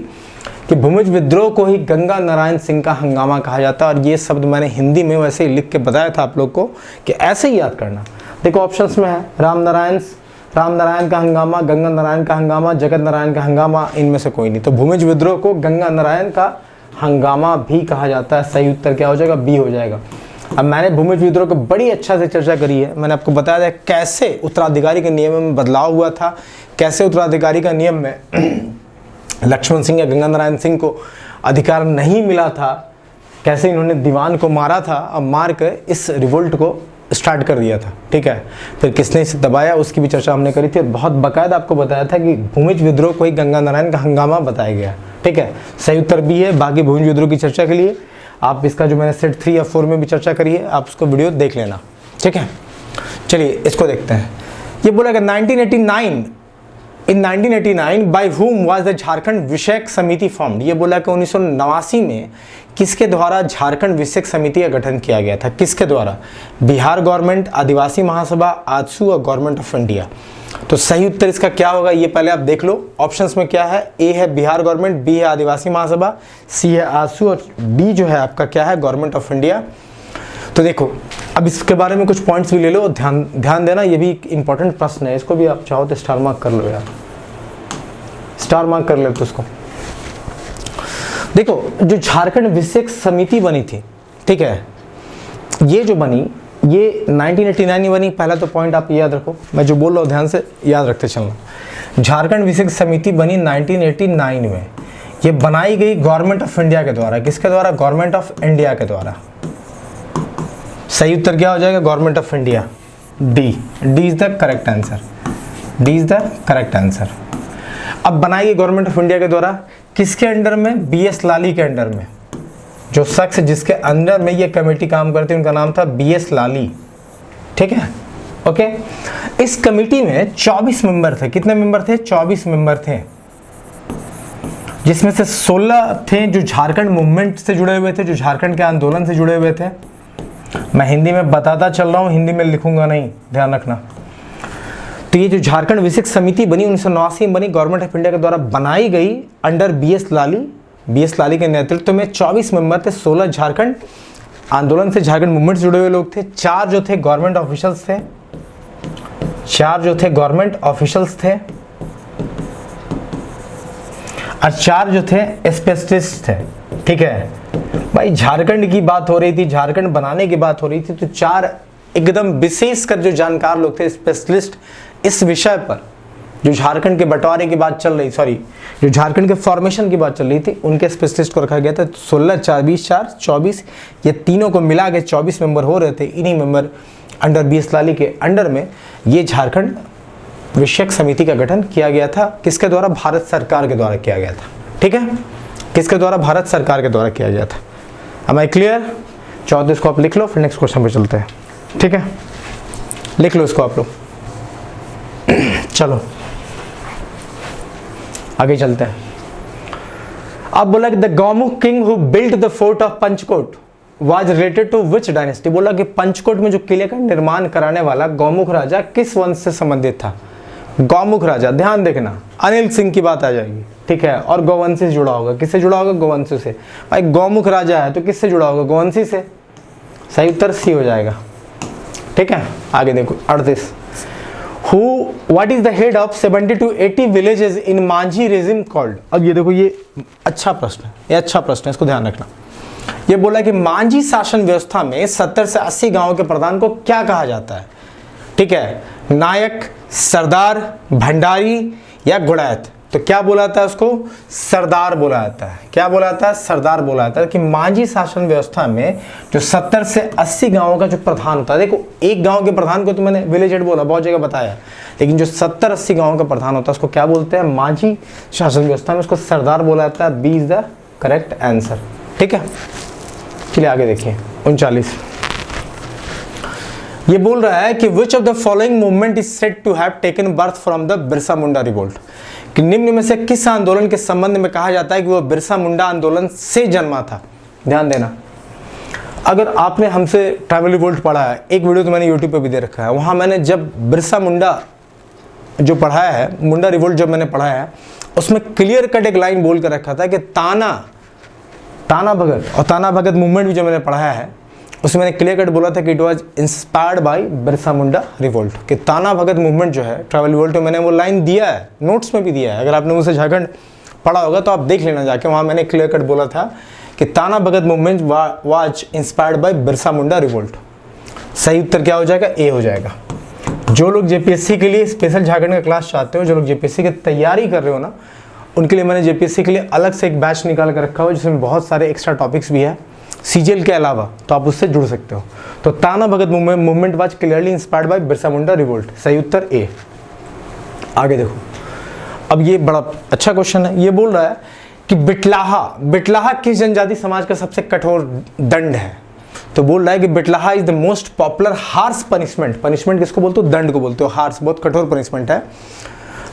कि भूमिज विद्रोह को ही गंगा नारायण सिंह का हंगामा कहा जाता है। और ये शब्द मैंने हिंदी में वैसे ही लिख के बताया था आप लोग को कि ऐसे ही याद करना, देखो ऑप्शंस में है राम नारायण का हंगामा, गंगा नारायण का हंगामा, जगत नारायण का हंगामा, इनमें से कोई नहीं। तो भूमिज विद्रोह को गंगा नारायण का हंगामा भी कहा जाता है। सही उत्तर क्या हो जाएगा? बी हो जाएगा। अब मैंने भूमिज विद्रोह को बड़ी अच्छा से चर्चा करी है। मैंने आपको बताया था कैसे उत्तराधिकारी के नियम में बदलाव हुआ था, कैसे उत्तराधिकारी का नियम में लक्ष्मण सिंह या गंगा नारायण सिंह को अधिकार नहीं मिला था, कैसे इन्होंने दीवान को मारा था और मार कर इस रिवोल्ट को स्टार्ट कर दिया था। ठीक है, फिर किसने इसे दबाया उसकी भी चर्चा हमने करी थी। बहुत बाकायदा आपको बताया था कि भूमिज विद्रोह को ही गंगा नारायण का हंगामा बताया गया। ठीक है, सही उत्तर भी है। बाकी भूमिज विद्रोह की चर्चा के लिए आप इसका जो मैंने सेट 3 या 4 में भी चर्चा करी है, आप उसको वीडियो देख लेना। ठीक है, चलिए इसको देखते हैं। ये बोला कि 1989 by whom was the Jharkhand विषयक समिति फॉर्म्ड। ये बोला कि 1989 में किसके द्वारा झारखंड विषयक समिति का गठन किया गया था? किसके द्वारा? बिहार गवर्नमेंट, आदिवासी महासभा, आजसू और गवर्नमेंट ऑफ इंडिया। तो सही उत्तर इसका क्या होगा ये पहले आप देख लो। ऑप्शंस में क्या है? ए है बिहार गवर्नमेंट, बी है आदिवासी महासभा, सी है आजसू और डी जो है आपका क्या है? Government of India. तो देखो अब इसके बारे में कुछ पॉइंट्स भी ले लो, ध्यान देना, ये भी एक इंपॉर्टेंट प्रश्न है। इसको भी आप चाहो तो स्टार मार्क कर लो यार, स्टार मार्क कर ले तो उसको। देखो जो झारखंड विषयक समिति बनी थी, ठीक है, ये जो बनी ये 1989 में बनी। पहला तो पॉइंट आप याद रखो, मैं जो बोल रहा हूँ ध्यान से याद रखते चलना। झारखंड विषयक समिति बनी 1989 में। ये बनाई गई गवर्नमेंट ऑफ इंडिया के द्वारा। किसके द्वारा? गवर्नमेंट ऑफ इंडिया के द्वारा। सही उत्तर क्या हो जाएगा? Government of India, D is the correct answer, D is the correct answer. अब बनाई गई गवर्नमेंट ऑफ इंडिया के द्वारा, किसके अंडर में? बीएस लाली के अंडर में। जो शख्स जिसके अंडर में ये कमेटी काम करती है उनका नाम था बीएस लाली। ठीक है, ओके। इस कमेटी में 24 मेंबर थे। कितने मेंबर थे? 24 मेंबर थे, जिसमें से 16 थे जो झारखंड मूवमेंट से जुड़े हुए थे, जो झारखंड के आंदोलन से जुड़े हुए थे। मैं हिंदी में बताता चल रहा हूँ, हिंदी में लिखूंगा नहीं, ध्यान रखना। तो ये जो झारखंड विषयक समिति बनी 1989 में बनी, गवर्नमेंट ऑफ इंडिया के द्वारा बनाई गई अंडर बीएस लाली के नेतृत्व में। 24 मेंबर थे, 16 झारखंड आंदोलन से, झारखंड मूवमेंट से जुड़े हुए लोग थे, 4 जो थे गवर्नमेंट ऑफिशियल्स थे, 4 जो थे गवर्नमेंट ऑफिशियल्स थे और 4 जो थे स्पेशलिस्ट थे। ठीक है भाई, झारखंड की बात हो रही थी, झारखंड बनाने की बात हो रही थी, तो 4 एकदम विशेष कर जो जानकार लोग थे, स्पेशलिस्ट इस विषय पर, जो झारखंड के बंटवारे की बात चल रही, सॉरी जो झारखंड के फॉर्मेशन की बात चल रही थी, उनके स्पेशलिस्ट को रखा गया था। 16, 4, 20, 4, 24, ये तीनों को मिला के 24 मेंबर हो रहे थे। इन्हीं मेंबर अंडर बीएस लाली के अंडर में ये झारखंड विषयक समिति का गठन किया गया था। किसके द्वारा? भारत सरकार के द्वारा किया गया था। ठीक है, किसके द्वारा? भारत सरकार के द्वारा किया गया था। अब आई क्लियर? 14 इसको आप लिख लो, फिर नेक्स्ट क्वेश्चन पे चलते हैं। ठीक है, लिख लो इसको आप लोग। चलो आगे चलते हैं। अब बोला कि the Gaumukh king who built the fort of Panchkot was related to which dynasty. बोला कि पंचकोट में जो किले का निर्माण कराने वाला गौमुख राजा किस वंश से संबंधित था? गौमुख राजा, ध्यान देखना, अनिल सिंह की बात आ जाएगी। ठीक है, और गौवंशी से जुड़ा होगा। किससे जुड़ा होगा? गौवंशी से। भाई गौमुख राजा है तो किससे जुड़ा होगा? गौवंशी से। सही उत्तर सी हो जाएगा। ठीक है, आगे देखो 38। What is the head of 70 to 80 villages in Manjhi regime called? अब ये देखो, ये अच्छा प्रश्न है, ये अच्छा प्रश्न है, इसको ध्यान रखना। ये बोला कि मांझी शासन व्यवस्था में 70 से 80 गांवों के प्रधान को क्या कहा जाता है? ठीक है, नायक, सरदार, भंडारी या गुड़ैत। तो क्या बोला था उसको? सरदार बोला जाता है। क्या बोला था? सरदार बोला जाता है। कि मांझी शासन व्यवस्था में जो 70 से 80 गांवों का जो प्रधान होता है, देखो एक गांव के प्रधान को तो मैंने विलेज हेड बोला, बहुत जगह बताया, लेकिन जो 70-80 गांवों का प्रधान होता है उसको क्या बोलते हैं? मांझी शासन व्यवस्था में उसको सरदार बोला जाता है। B is the correct answer. ठीक है, चलिए आगे देखिए 39। ये बोल रहा है कि which of the following movement is said to have taken birth from the Birsa Munda revolt. कि निम्न में से किस आंदोलन के संबंध में कहा जाता है कि वह बिरसा मुंडा आंदोलन से जन्मा था? ध्यान देना, अगर आपने हमसे ट्राइबल रिवोल्ट पढ़ा है, एक वीडियो तो मैंने यूट्यूब पे भी दे रखा है, वहाँ मैंने जब बिरसा मुंडा जो पढ़ाया है, मुंडा रिवोल्ट जब मैंने पढ़ाया है, उसमें क्लियर कट एक लाइन बोल कर रखा था कि ताना भगत और ताना भगत मूवमेंट भी जो मैंने पढ़ाया है, उसमें मैंने क्लियर कट बोला था कि it was inspired by Birsa Munda revolt, कि ताना भगत मूवमेंट जो है ट्राइबल रिवोल्ट में, मैंने वो लाइन दिया है, नोट्स में भी दिया है, अगर आपने मुझसे झारखंड पढ़ा होगा तो आप देख लेना जाके, वहाँ मैंने क्लियर कट बोला था कि Tana Bhagat movement was inspired by Birsa Munda revolt. सही उत्तर क्या हो जाएगा? ए हो जाएगा। जो लोग जेपीएससी के लिए स्पेशल झारखंड का क्लास चाहते हो, जो लोग जेपीएससी की तैयारी कर रहे हो ना, उनके लिए मैंने जेपीएससी के लिए अलग से एक बैच निकाल कर रखा हुआ है जिसमें बहुत सारे एक्स्ट्रा टॉपिक्स भी है सीजीएल के अलावा, तो आप उससे जुड़ सकते हो। तो Tana Bhagat movement was clearly inspired by Birsa Munda revolt. सही उत्तर ए। आगे देखो, अब ये बड़ा अच्छा क्वेश्चन है। ये बोल रहा है कि बिटलाहा किस जनजाति समाज का सबसे कठोर दंड है? तो बोल रहा है कि Bitlaha is the most popular harsh punishment. Punishment किसको बोलते हो? दंड को बोलते हो। हार्श बहुत कठोर पनिशमेंट है।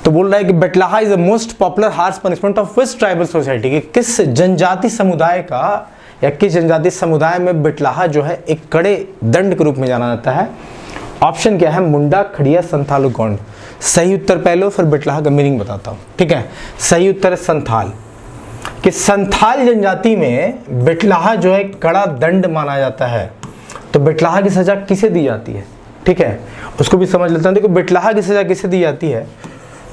तो बोल रहा है कि Bitlaha is the most popular harsh punishment of which tribal society, कि किस जनजाति समुदाय का या किस जनजाति समुदाय में बिटलाहा जो है एक कड़े दंड के रूप में जाना जाता है? ऑप्शन क्या है? मुंडा, खड़िया, संथाल, गोंड। सही उत्तर पहले फिर बिटलाहा का मीनिंग बताता हूं, ठीक है। सही उत्तर है संथाल, कि संथाल जनजाति में बिटलाहा जो है कड़ा दंड माना जाता है। तो बिटलाहा की सजा किसे दी जाती है? ठीक है, उसको भी समझ लेते हैं। देखो, बिटलाहा की सजा किसे दी जाती है?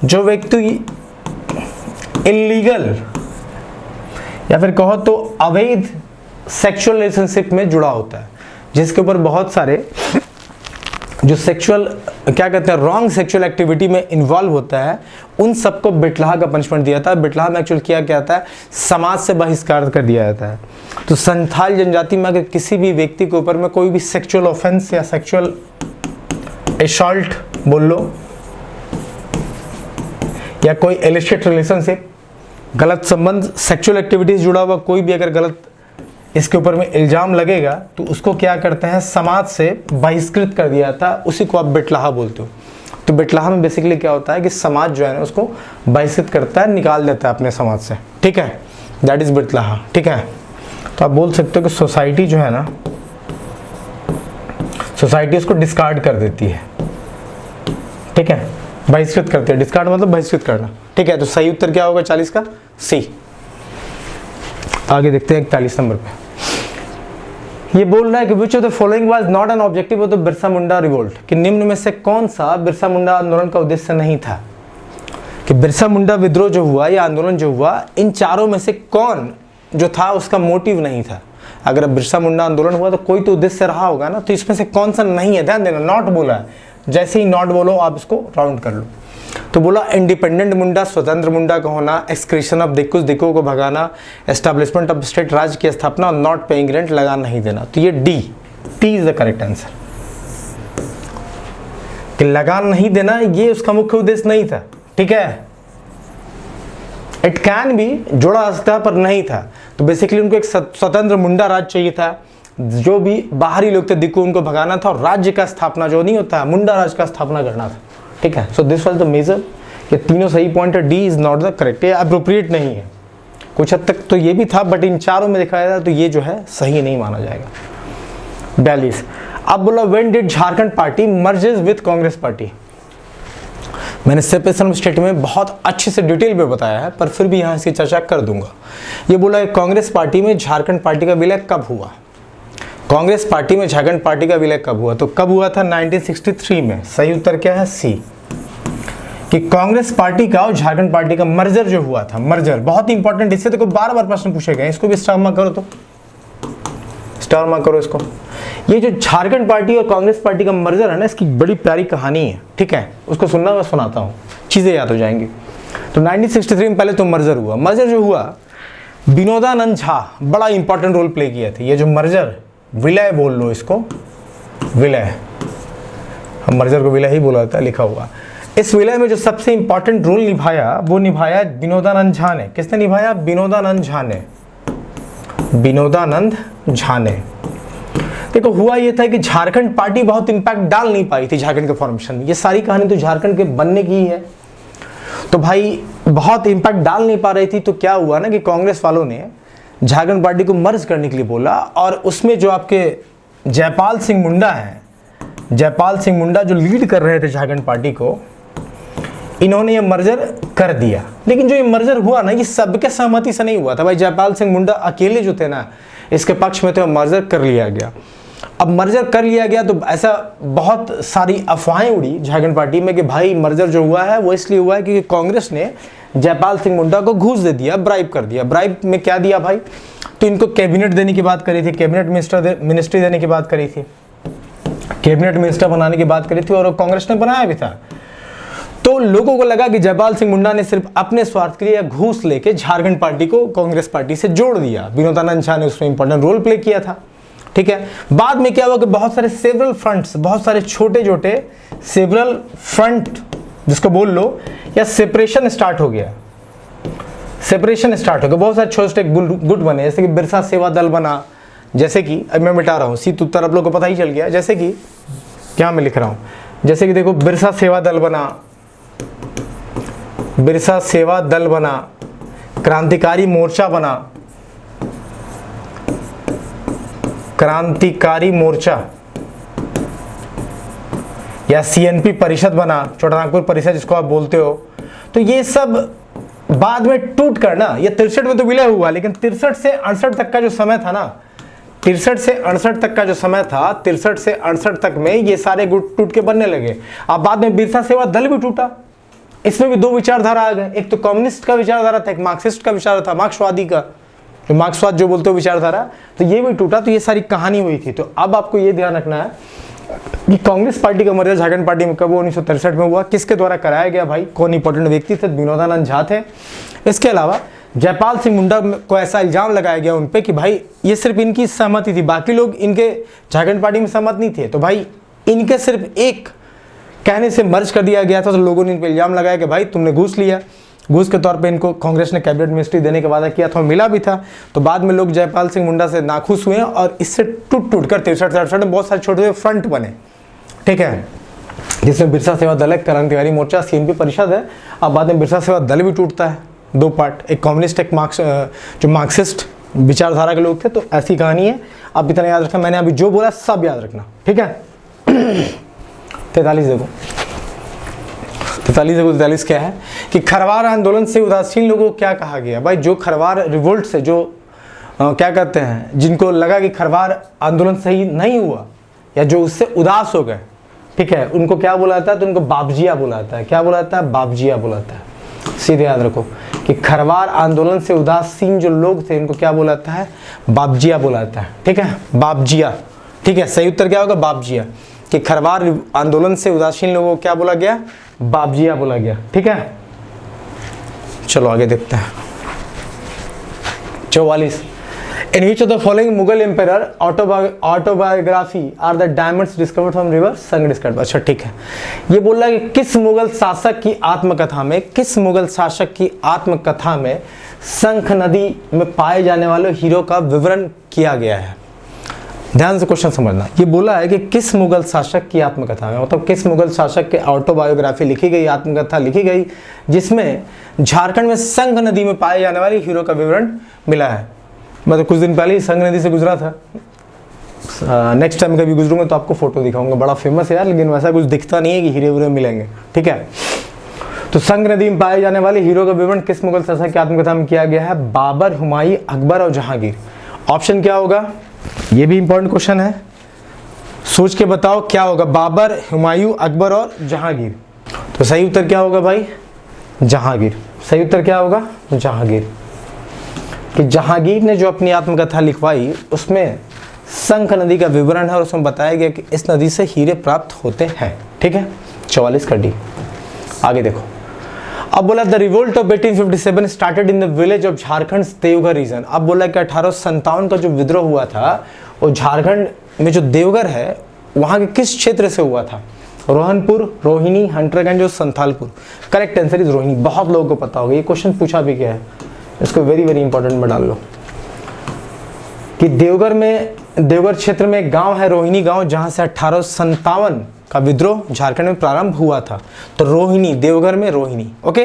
जो व्यक्ति इलीगल या फिर कहो तो अवैध सेक्सुअल रिलेशनशिप में जुड़ा होता है, जिसके ऊपर बहुत सारे जो सेक्सुअल क्या कहते हैं रॉन्ग सेक्सुअल एक्टिविटी में इन्वॉल्व होता है, उन सबको बिटलाहा का पनिशमेंट दिया जाता है। बिटलाहा में एक्चुअल किया क्या जाता है? समाज से बहिष्कार कर दिया जाता है। तो संथाल जनजाति में अगर किसी भी व्यक्ति के ऊपर में कोई भी सेक्सुअल ऑफेंस या सेक्सुअल असॉल्ट बोल लो या कोई इलिसिट रिलेशनशिप, गलत संबंध, सेक्सुअल एक्टिविटीज जुड़ा हुआ कोई भी अगर गलत इसके ऊपर में इल्जाम लगेगा तो उसको क्या करते हैं? समाज से बहिष्कृत कर दिया था। उसी को आप बिटलाहा बोलते हो। तो बिटलाहा में बेसिकली क्या होता है कि समाज जो है ना उसको बहिष्कृत करता है, निकाल देता है अपने समाज से, ठीक है। दैट इज बिटलाहा, ठीक है। तो आप बोल सकते हो कि सोसाइटी जो है ना, सोसाइटी उसको डिस्कार्ड कर देती है, ठीक है, बहिष्कृत करते हैं। डिस्कार्ड मतलब बहिष्कृत करना, ठीक है। तो सही उत्तर क्या होगा 40 का? सी। आगे देखते हैं 41 नंबर पे। ये बोल रहा है कि which of the following was not an objective of the Birsa Munda revolt, कि निम्न में से कौन सा बिरसा मुंडा आंदोलन का उद्देश्य नहीं था? कि बिरसा मुंडा विद्रोह जो हुआ या आंदोलन जो हुआ, इन चारों में से कौन जो था उसका मोटिव नहीं था? अगर बिरसा मुंडा आंदोलन हुआ तो कोई तो उद्देश्य रहा होगा ना, तो इसमें से कौन सा नहीं है? ध्यान देना, नॉट बोला है। जैसे ही नॉट बोलो आप इसको राउंड कर लो। तो बोला इंडिपेंडेंट मुंडा, स्वतंत्र मुंडा का होना, एक्सक्रीशन ऑफ दिक्कू को भगाना, एस्टैब्लिशमेंट ऑफ स्टेट राज्य की स्थापना, नॉट पेइंग रेंट, लगान नहीं देना। तो ये D is the correct answer, कि लगान नहीं देना ये उसका मुख्य उद्देश्य नहीं था, ठीक है। इट कैन भी जोड़ा जा सकता पर नहीं था। तो बेसिकली उनको एक स्वतंत्र मुंडा राज्य चाहिए था, जो भी बाहरी लोग थे दिक्कू उनको भगाना था, और राज्य का स्थापना जो नहीं होता मुंडा राज्य का स्थापना करना था, ठीक है। So this was the major. ये तीनों सही पॉइंट है। D is not the correct, ये अप्रोप्रिएट नहीं है। कुछ हद तक तो ये भी था, बट इन चारों में दिखाया जाए तो ये जो है सही नहीं माना जाएगा। 42। अब बोला when did Jharkhand party merges with Congress party? मैंने सेपरेशन स्टेट में बहुत अच्छे से डिटेल में बताया है, पर फिर भी यहाँ इसकी चर्चा कर दूंगा। ये बोला कांग्रेस पार्टी में झारखंड पार्टी का विलय कब हुआ? कांग्रेस पार्टी में झारखंड पार्टी का विलय कब हुआ? तो कब हुआ था? 1963 में। सही उत्तर क्या है? सी, कि कांग्रेस पार्टी का और झारखंड पार्टी का मर्जर जो हुआ था, मर्जर बहुत इंपॉर्टेंट, इससे तो बार बार प्रश्न पूछे गए। इसको भी स्टार मार्क करो, तो स्टार मार्क करो इसको। ये जो झारखंड पार्टी और कांग्रेस पार्टी का मर्जर है ना, इसकी बड़ी प्यारी कहानी है, ठीक है। उसको सुनना, मैं सुनाता हूँ, चीजें याद हो जाएंगी। तो 1963 में पहले तो मर्जर हुआ। मर्जर जो हुआ, विनोदानंद झा बड़ा इंपॉर्टेंट रोल प्ले किया था। ये जो मर्जर, विलय बोल लो इसको, विलय, हम मर्जर को विलय ही बोला जाता है, लिखा हुआ। इस विलय में जो सबसे इंपॉर्टेंट रोल निभाया वो निभाया विनोदानंद झा ने। किसने निभाया? विनोदानंद झा ने। विनोदानंद झा ने। देखो हुआ ये था कि झारखंड पार्टी बहुत इंपैक्ट डाल नहीं पाई थी झारखंड के फॉर्मेशन में। ये सारी कहानी तो झारखंड के बनने की ही है। तो भाई बहुत इंपैक्ट डाल नहीं पा रही थी, तो क्या हुआ ना कि कांग्रेस वालों ने झारखंड पार्टी को मर्ज करने के लिए बोला, और उसमें जो आपके जयपाल सिंह मुंडा हैं, जयपाल सिंह मुंडा जो लीड कर रहे थे झारखंड पार्टी को, इन्होंने ये मर्जर कर दिया। लेकिन जो ये मर्जर हुआ ना, ये सबके सहमति से नहीं हुआ था भाई। जयपाल सिंह मुंडा अकेले जो थे ना इसके पक्ष में थे, मर्जर कर लिया गया। अब मर्जर कर लिया गया तो ऐसा बहुत सारी अफवाहें उड़ी झारखंड पार्टी में कि भाई मर्जर जो हुआ है वो इसलिए हुआ है कि कांग्रेस ने जयपाल सिंह मुंडा को घूस दे दिया, ब्राइब कर दिया। ब्राइब में क्या दिया भाई, तो इनको कैबिनेट देने की बात करी थी, कैबिनेट मिनिस्ट्री देने की बात करी थी, कैबिनेट मिनिस्टर बनाने की बात करी थी और कांग्रेस ने बनाया भी था। तो लोगों को लगा कि जयपाल सिंह मुंडा ने सिर्फ अपने स्वार्थ के लिए घूस लेके झारखंड पार्टी को कांग्रेस पार्टी से जोड़ दिया। विनोदानंद झा ने उसमें इंपॉर्टेंट रोल प्ले किया था, ठीक है। बाद में क्या हुआ कि बहुत सारे सेवरल फ्रंट्स, बहुत सारे छोटे छोटे सेवरल फ्रंट जिसको बोल लो, या सेपरेशन स्टार्ट हो गया, सेपरेशन स्टार्ट हो गया। बहुत सारे छोटे छोटे गुट बने, जैसे कि बिरसा सेवा दल बना, जैसे कि अब मैं मिटा रहा हूँ, सीत उत्तर आप लोग को पता ही चल गया। जैसे कि क्या मैं लिख रहा हूँ, जैसे कि देखो बिरसा सेवा दल बना, बिरसा सेवा दल बना, क्रांतिकारी मोर्चा बना, क्रांतिकारी मोर्चा, या सीएनपी परिषद बना, छोटानागपुर परिषद जिसको आप बोलते हो। तो ये सब बाद में टूट कर ना, ये 63 में तो विलय हुआ, लेकिन 63 से 68 तक का जो समय था ना, 63 से 68 तक का जो समय था, 63 से 68 तक में ये सारे गुट टूट के बनने लगे। अब बाद में बिरसा सेवा दल भी टूटा, इसमें भी दो विचारधारा आ गए, एक तो कम्युनिस्ट का विचारधारा था, एक मार्क्सिस्ट का विचारधारा था, मार्क्सवादी का, जो मार्क्सवाद जो बोलते हो विचारधारा, तो ये भी टूटा। तो ये सारी कहानी हुई थी। तो अब आपको ये ध्यान रखना है कि कांग्रेस पार्टी का मर्जर झारखंड पार्टी में कब 1963 में हुआ, किसके द्वारा कराया गया भाई, कौन इंपॉर्टेंट व्यक्ति थे, विनोदानंद झा थे। इसके अलावा जयपाल सिंह मुंडा को ऐसा इल्जाम लगाया गया उन पे कि भाई ये सिर्फ इनकी सहमति थी, बाकी लोग इनके झारखंड पार्टी में सहमत नहीं थे, तो भाई इनके सिर्फ एक कहने से मर्ज कर दिया गया था। तो लोगों ने इन पे इल्जाम लगाया कि भाई तुमने घूस लिया, घूस के तौर पे इनको कांग्रेस ने कैबिनेट मिनिस्ट्री देने का वादा किया था, मिला भी था। तो बाद में लोग जयपाल सिंह मुंडा से नाखुश हुए और इससे टूट टूट कर 63 से 68 में बहुत सारे छोटे छोटे फ्रंट बने, ठीक है, जिसमें बिरसा सेवा दल है, क्रांतिकारी मोर्चा, सीएनपी परिषद है। अब बाद में बिरसा सेवा दल भी टूटता है, दो पार्ट, एक कम्युनिस्ट, एक जो मार्क्सिस्ट विचारधारा के लोग थे। तो ऐसी कहानी है, आप इतना याद रखना, मैंने अभी जो बोला सब याद रखना, ठीक है। 43 देखो, 43 क्या है कि खरवार आंदोलन से उदासीन लोगों को क्या कहा गया। भाई जो खरवार रिवोल्ट से जो क्या कहते हैं, जिनको लगा कि खरवार आंदोलन सही नहीं हुआ या जो उससे उदास हो गए, ठीक है, उनको क्या बोला जाता है, तो उनको बापजिया बोला जाता है। क्या बोला जाता है, बापजिया बोला जाता है। सीधे याद रखो कि खरवार आंदोलन से उदासीन जो लोग थे इनको क्या बोला जाता है, बापजिया बोला जाता है, ठीक है, बापजिया, ठीक है। सही उत्तर क्या होगा, बापजिया, कि खरवार आंदोलन से उदासीन लोगों को क्या बोला गया, बापजिया बोला गया, ठीक है। चलो आगे देखते हैं। 44 in which of the following Mughal empire autobiography are the diamonds discovered from river Sang discovered. अच्छा ठीक है, ये बोल रहा है कि किस मुगल शासक की आत्मकथा में, किस मुगल शासक की आत्मकथा में शंख नदी में पाए जाने वाले हीरो का विवरण किया गया है। ध्यान से क्वेश्चन समझना, ये बोला है कि किस मुगल शासक की आत्मकथा में, मतलब किस मुगल शासक के ऑटोबायोग्राफी लिखी गई, आत्मकथा लिखी गई, जिसमें झारखंड में शंख नदी में पाए जाने वाले हीरो का विवरण मिला है। मैं तो कुछ दिन पहले ही शंख नदी से गुजरा था, नेक्स्ट टाइम कभी गुजरूंगा तो आपको फोटो दिखाऊंगा, बड़ा फेमस है यार, लेकिन वैसा कुछ दिखता नहीं है कि हीरे वीरे मिलेंगे, ठीक है। तो शंख नदी में पाए जाने वाले हीरो का विवरण किस मुगल शासक की आत्मकथा में किया गया है, बाबर, हुमायूं, अकबर और जहांगीर। ऑप्शन क्या होगा, ये भी इंपॉर्टेंट क्वेश्चन है, सोच के बताओ क्या होगा, बाबर, हुमायूं, अकबर और जहांगीर। तो सही उत्तर क्या होगा भाई, जहांगीर। सही उत्तर क्या होगा, जहांगीर। कि जहांगीर ने जो अपनी आत्मकथा लिखवाई उसमें शंख नदी का विवरण है और उसमें बताया गया कि इस नदी से हीरे प्राप्त होते हैं, ठीक है। 44 का डी। आगे देखो, अब बोला the revolt of 1857 started in the village of Jharkhand Deoghar region. अब बोला कि 1857 का जो विद्रोह हुआ था वो झारखंड में जो देवघर है वहां के किस क्षेत्र से हुआ था, रोहनपुर, रोहिणी, हंटरगंज और Santhalpur. Correct answer is Rohini. बहुत लोगों को पता होगा, ये क्वेश्चन पूछा भी गया है, इसको वेरी वेरी इंपॉर्टेंट में डाल लो कि देवघर क्षेत्र में एक गांव है रोहिणी गांव, जहां से 1857 का विद्रोह झारखंड में प्रारंभ हुआ था। तो रोहिणी, देवघर में रोहिणी, ओके।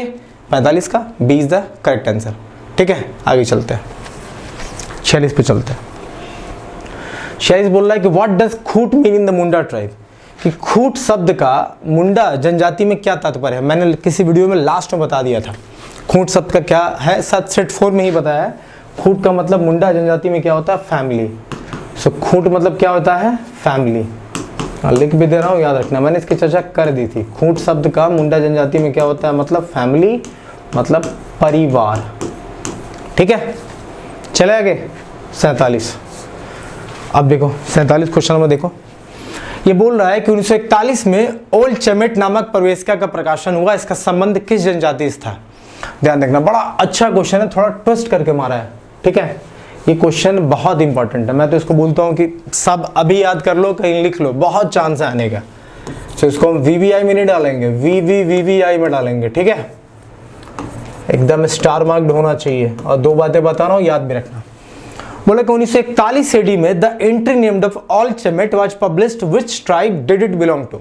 45 का B is the correct answer, ठीक है। आगे चलते हैं, 46 पे चलते हैं। 46 बोल रहा है कि what does Khunt mean in the Munda tribe, कि खूट शब्द का मुंडा जनजाति में क्या तात्पर्य है। मैंने किसी वीडियो में लास्ट में बता दिया था खूट शब्द का क्या है, 7 सेट 4 में ही बताया है। खूट का मतलब मुंडा जनजाति में क्या होता है, फैमिली। सो खूंट मतलब क्या होता है? फैमिली। लिख भी दे रहा हूँ, याद रखना, मैंने इसकी चर्चा कर दी थी। खूंट शब्द का मुंडा जनजाति में क्या होता है? मतलब फैमिली, मतलब परिवार। ठीक है, चले आगे। 47। अब देखो 47 क्वेश्चन नंबर देखो, ये बोल रहा है कि 1941 में ओल्ड चमेट नामक प्रवेशिका का प्रकाशन हुआ, इसका संबंध किस जनजाति से था? ध्यान देखना, बड़ा अच्छा क्वेश्चन है, थोड़ा ट्विस्ट करके मारा है। ठीक है, ये क्वेश्चन बहुत इंपॉर्टेंट है। मैं तो इसको बोलता हूँ कि सब अभी याद कर लो, कहीं लिख लो, बहुत चांस है आने का। तो इसको हम VVI में नहीं डालेंगे, VVI में डालेंगे। ठीक है, एकदम स्टार मार्क्ड होना चाहिए। और 2 बातें बता रहा हूँ, याद भी रखना। बोला कि 1941 AD में the entry named of Ol Chemet was published, which tribe did it belong to?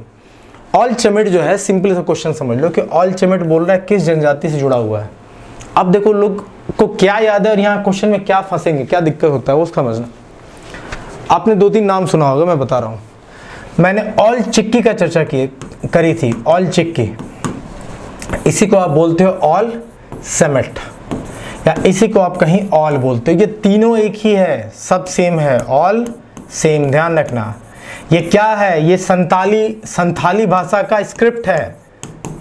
Ol Chemet जो है, सिंपल सा क्वेश्चन समझ लो कि ऑल चमेट बोल रहा है किस जनजाति से जुड़ा हुआ है। अब देखो लोग को क्या याद है और यहाँ क्वेश्चन में क्या फंसेंगे, क्या दिक्कत होता है वो समझना। आपने 2-3 नाम सुना होगा, मैं बता रहा हूँ। मैंने ऑल चिक्की का चर्चा करी थी, ऑल चिक्की, इसी को आप बोलते हो ऑल सेमेट, या इसी को आप कहीं ऑल बोलते हो। ये तीनों एक ही है, सब सेम है, ऑल सेम। ध्यान रखना, ये क्या है? ये संथाली भाषा का स्क्रिप्ट है,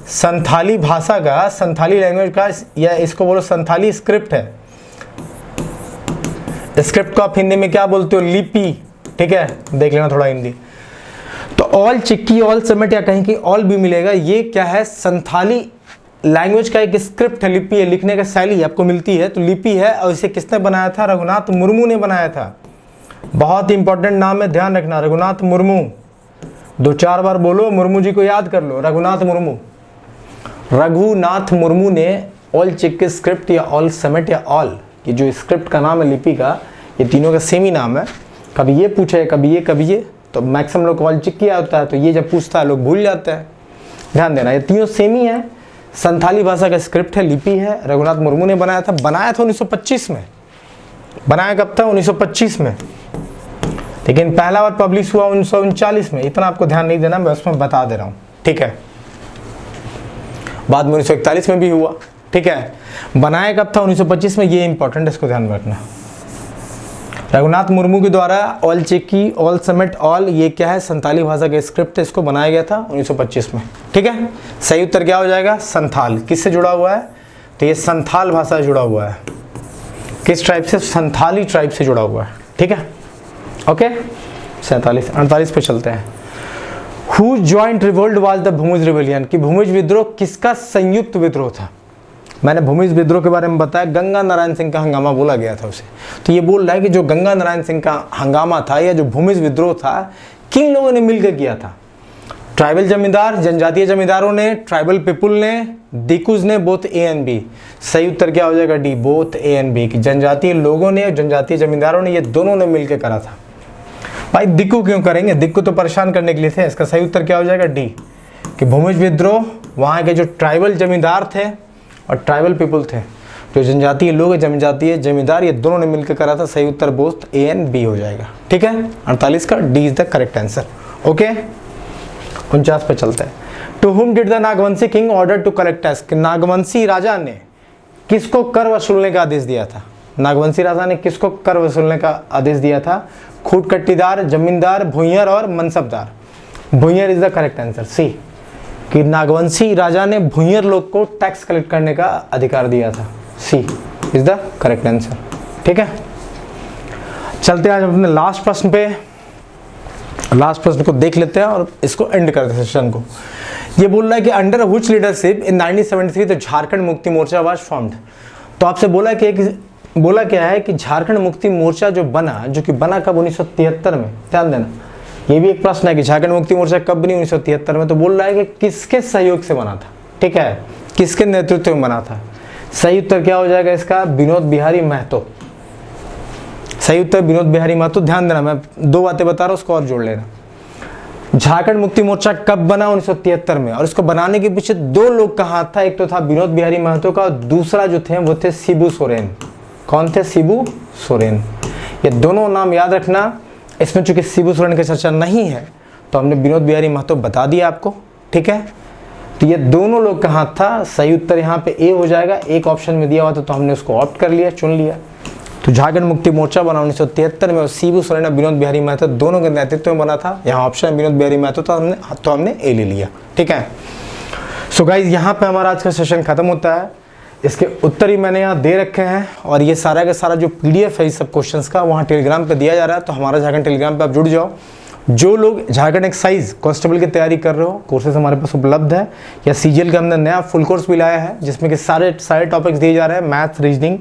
संथाली भाषा का, संथाली लैंग्वेज का, या इसको बोलो संथाली स्क्रिप्ट है। स्क्रिप्ट को आप हिंदी में क्या बोलते हो? लिपि। ठीक है, देख लेना थोड़ा हिंदी। तो ऑल चिक्की, ऑल समेट, या कहीं की ऑल भी मिलेगा। ये क्या है? संथाली लैंग्वेज का एक स्क्रिप्ट है, लिपि है, लिखने का शैली आपको मिलती है, तो लिपि है। और इसे किसने बनाया था? रघुनाथ मुर्मू ने बनाया था। बहुत इंपॉर्टेंट नाम है, ध्यान रखना, रघुनाथ मुर्मू। 2-4 बार बोलो, मुर्मू जी को याद कर लो, रघुनाथ मुर्मू। रघुनाथ मुर्मू ने ऑल चिक्की स्क्रिप्ट या ऑल समेट या ऑल, ये जो स्क्रिप्ट का नाम है लिपि का, ये तीनों का सेम ही नाम है। कभी ये पूछे, कभी ये, तो मैक्सिमम लोग ऑल चिक्की होता है, तो ये जब पूछता है लोग भूल जाते हैं। ध्यान देना, ये तीनों सेम ही है, संथाली भाषा का स्क्रिप्ट है, लिपि है, रघुनाथ मुर्मू ने बनाया था। बनाया था 1925 में। बनाया कब था? 1925 में। लेकिन पहला बार पब्लिश हुआ 1939 में। इतना आपको ध्यान नहीं देना, मैं उसमें बता दे रहा हूँ। ठीक है, बाद में 1941 में भी हुआ। ठीक है, बनाया कब था? 1925 में। ये इंपॉर्टेंट है, इसको ध्यान में रखना। रघुनाथ मुर्मू के द्वारा ऑल चिक्की, ऑल समेट, ऑल, ये क्या है? संथाली भाषा का स्क्रिप्ट है, इसको बनाया गया था 1925 में। ठीक है, सही उत्तर क्या हो जाएगा? संथाल। किससे जुड़ा हुआ है? तो ये संथाल भाषा से जुड़ा हुआ है। किस ट्राइब से? संथाली ट्राइब से जुड़ा हुआ है। ठीक है, ओके। 48 पे चलते हैं। Who joint revolt was the Bhumij rebellion? कि भूमिज विद्रोह किसका संयुक्त विद्रोह था? मैंने भूमिज विद्रोह के बारे में बताया, गंगा नारायण सिंह का हंगामा बोला गया था उसे। तो ये बोल रहा है कि जो गंगा नारायण सिंह का हंगामा था या जो भूमिज विद्रोह था, किन लोगों ने मिलकर किया था? ट्राइबल जमींदार, जनजातीय जमींदारों ने, ट्राइबल पीपुल ने, दिकुज ने, बोथ ए एंड बी। सही उत्तर क्या हो जाएगा? D, both A and B. कि जनजातीय लोगों ने और जनजातीय जमींदारों ने, ये दोनों ने मिलकर करा था। भाई दिक्कू क्यों करेंगे? दिक्कू तो परेशान करने के लिए थे। इसका सही उत्तर क्या हो जाएगा? डी, कि भूमिज विद्रोह वहाँ के जो ट्राइबल जमींदार थे और ट्राइबल पीपल थे, जो जनजातीय लोग, जनजातीय जमींदार, ये दोनों ने मिलकर करा था। सही उत्तर बोथ ए एंड बी हो जाएगा। ठीक है, 48 का D is the correct answer. Okay, 49 पे चलते हैं। To whom did the Nagvanshi king order to collect tax? Nagvanshi राजा ने किसको कर वसूलने का आदेश दिया था? नागवंशी राजा ने किसको कर वसूलने का आदेश दिया था? खूटकट्टीदार, जमींदार, भुइंयर और mansabdar. भुइंयर is the correct answer, सी। कि नागवंशी राजा ने भुइंयर लोग को टैक्स कलेक्ट करने का अधिकार दिया था। सी इज द करेक्ट आंसर। ठीक है, चलते हैं आज अपने लास्ट प्रश्न पे। लास्ट प्रश्न को देख लेते हैं और इसको एंड करते हैं सेशन को। ये बोल रहा है कि under which leadership in 1973 the Jharkhand Mukti Morcha was formed? तो आपसे बोला क्या है कि झारखंड मुक्ति मोर्चा जो बना कब? 1973 में। ध्यान देना, ये भी एक प्रश्न है कि झारखंड मुक्ति मोर्चा कब बनी? 1973 में। तो बोल रहा है कि किसके सहयोग से बना था? ठीक है, किसके नेतृत्व में बना था? सही उत्तर क्या हो जाएगा इसका? विनोद बिहारी महतो। सही उत्तर विनोद बिहारी महतो। ध्यान देना, मैं 2 बातें बता रहा हूं, उसको और जोड़ लेना। झारखंड मुक्ति मोर्चा कब बना? 1973 में। और इसको बनाने के पीछे 2 लोग का हाथ था, एक तो था विनोद बिहारी महतो का, और दूसरा जो थे वो थे शिबू सोरेन। कौन थे? शिबू सोरेन। ये दोनों नाम याद रखना। इसमें चूंकि शिबू सोरेन की चर्चा नहीं है तो हमने विनोद बिहारी महतो बता दिया आपको। ठीक है, तो ये दोनों लोग का हाथ था। सही उत्तर यहाँ पे ए हो जाएगा। एक ऑप्शन में दिया हुआ था तो हमने उसको ऑप्ट कर लिया, चुन लिया। तो झारखंड मुक्ति मोर्चा बना 1973 में और शिबू सोरेन और विनोद बिहारी महतो दोनों के नेतृत्व में बना था। यहाँ ऑप्शन विनोद बिहारी महतो तो हमने ए ले लिया। ठीक है, सो गाइज यहाँ पे हमारा आज का सेशन खत्म होता है। इसके उत्तर ही मैंने यहाँ दे रखे हैं और ये सारा का सारा जो पीडीएफ है इस सब क्वेश्चंस का वहाँ टेलीग्राम पे दिया जा रहा है। तो हमारा झारखंड टेलीग्राम पे आप जुड़ जाओ। जो लोग झारखंड एक्साइज कांस्टेबल की तैयारी कर रहे हो, कोर्सेज हमारे पास उपलब्ध है, या सीजीएल का हमने नया फुल कोर्स भी लाया है जिसमें कि सारे टॉपिक्स दिए जा रहे हैं, math, reasoning,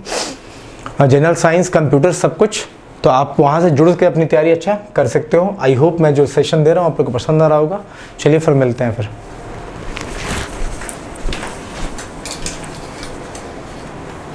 general science, computer, सब कुछ। तो आप वहाँ से जुड़ के अपनी तैयारी अच्छा कर सकते हो। आई होप मैं जो सेशन दे रहा हूँ आप लोग को पसंद आ रहा होगा। चलिए फिर मिलते हैं फिर।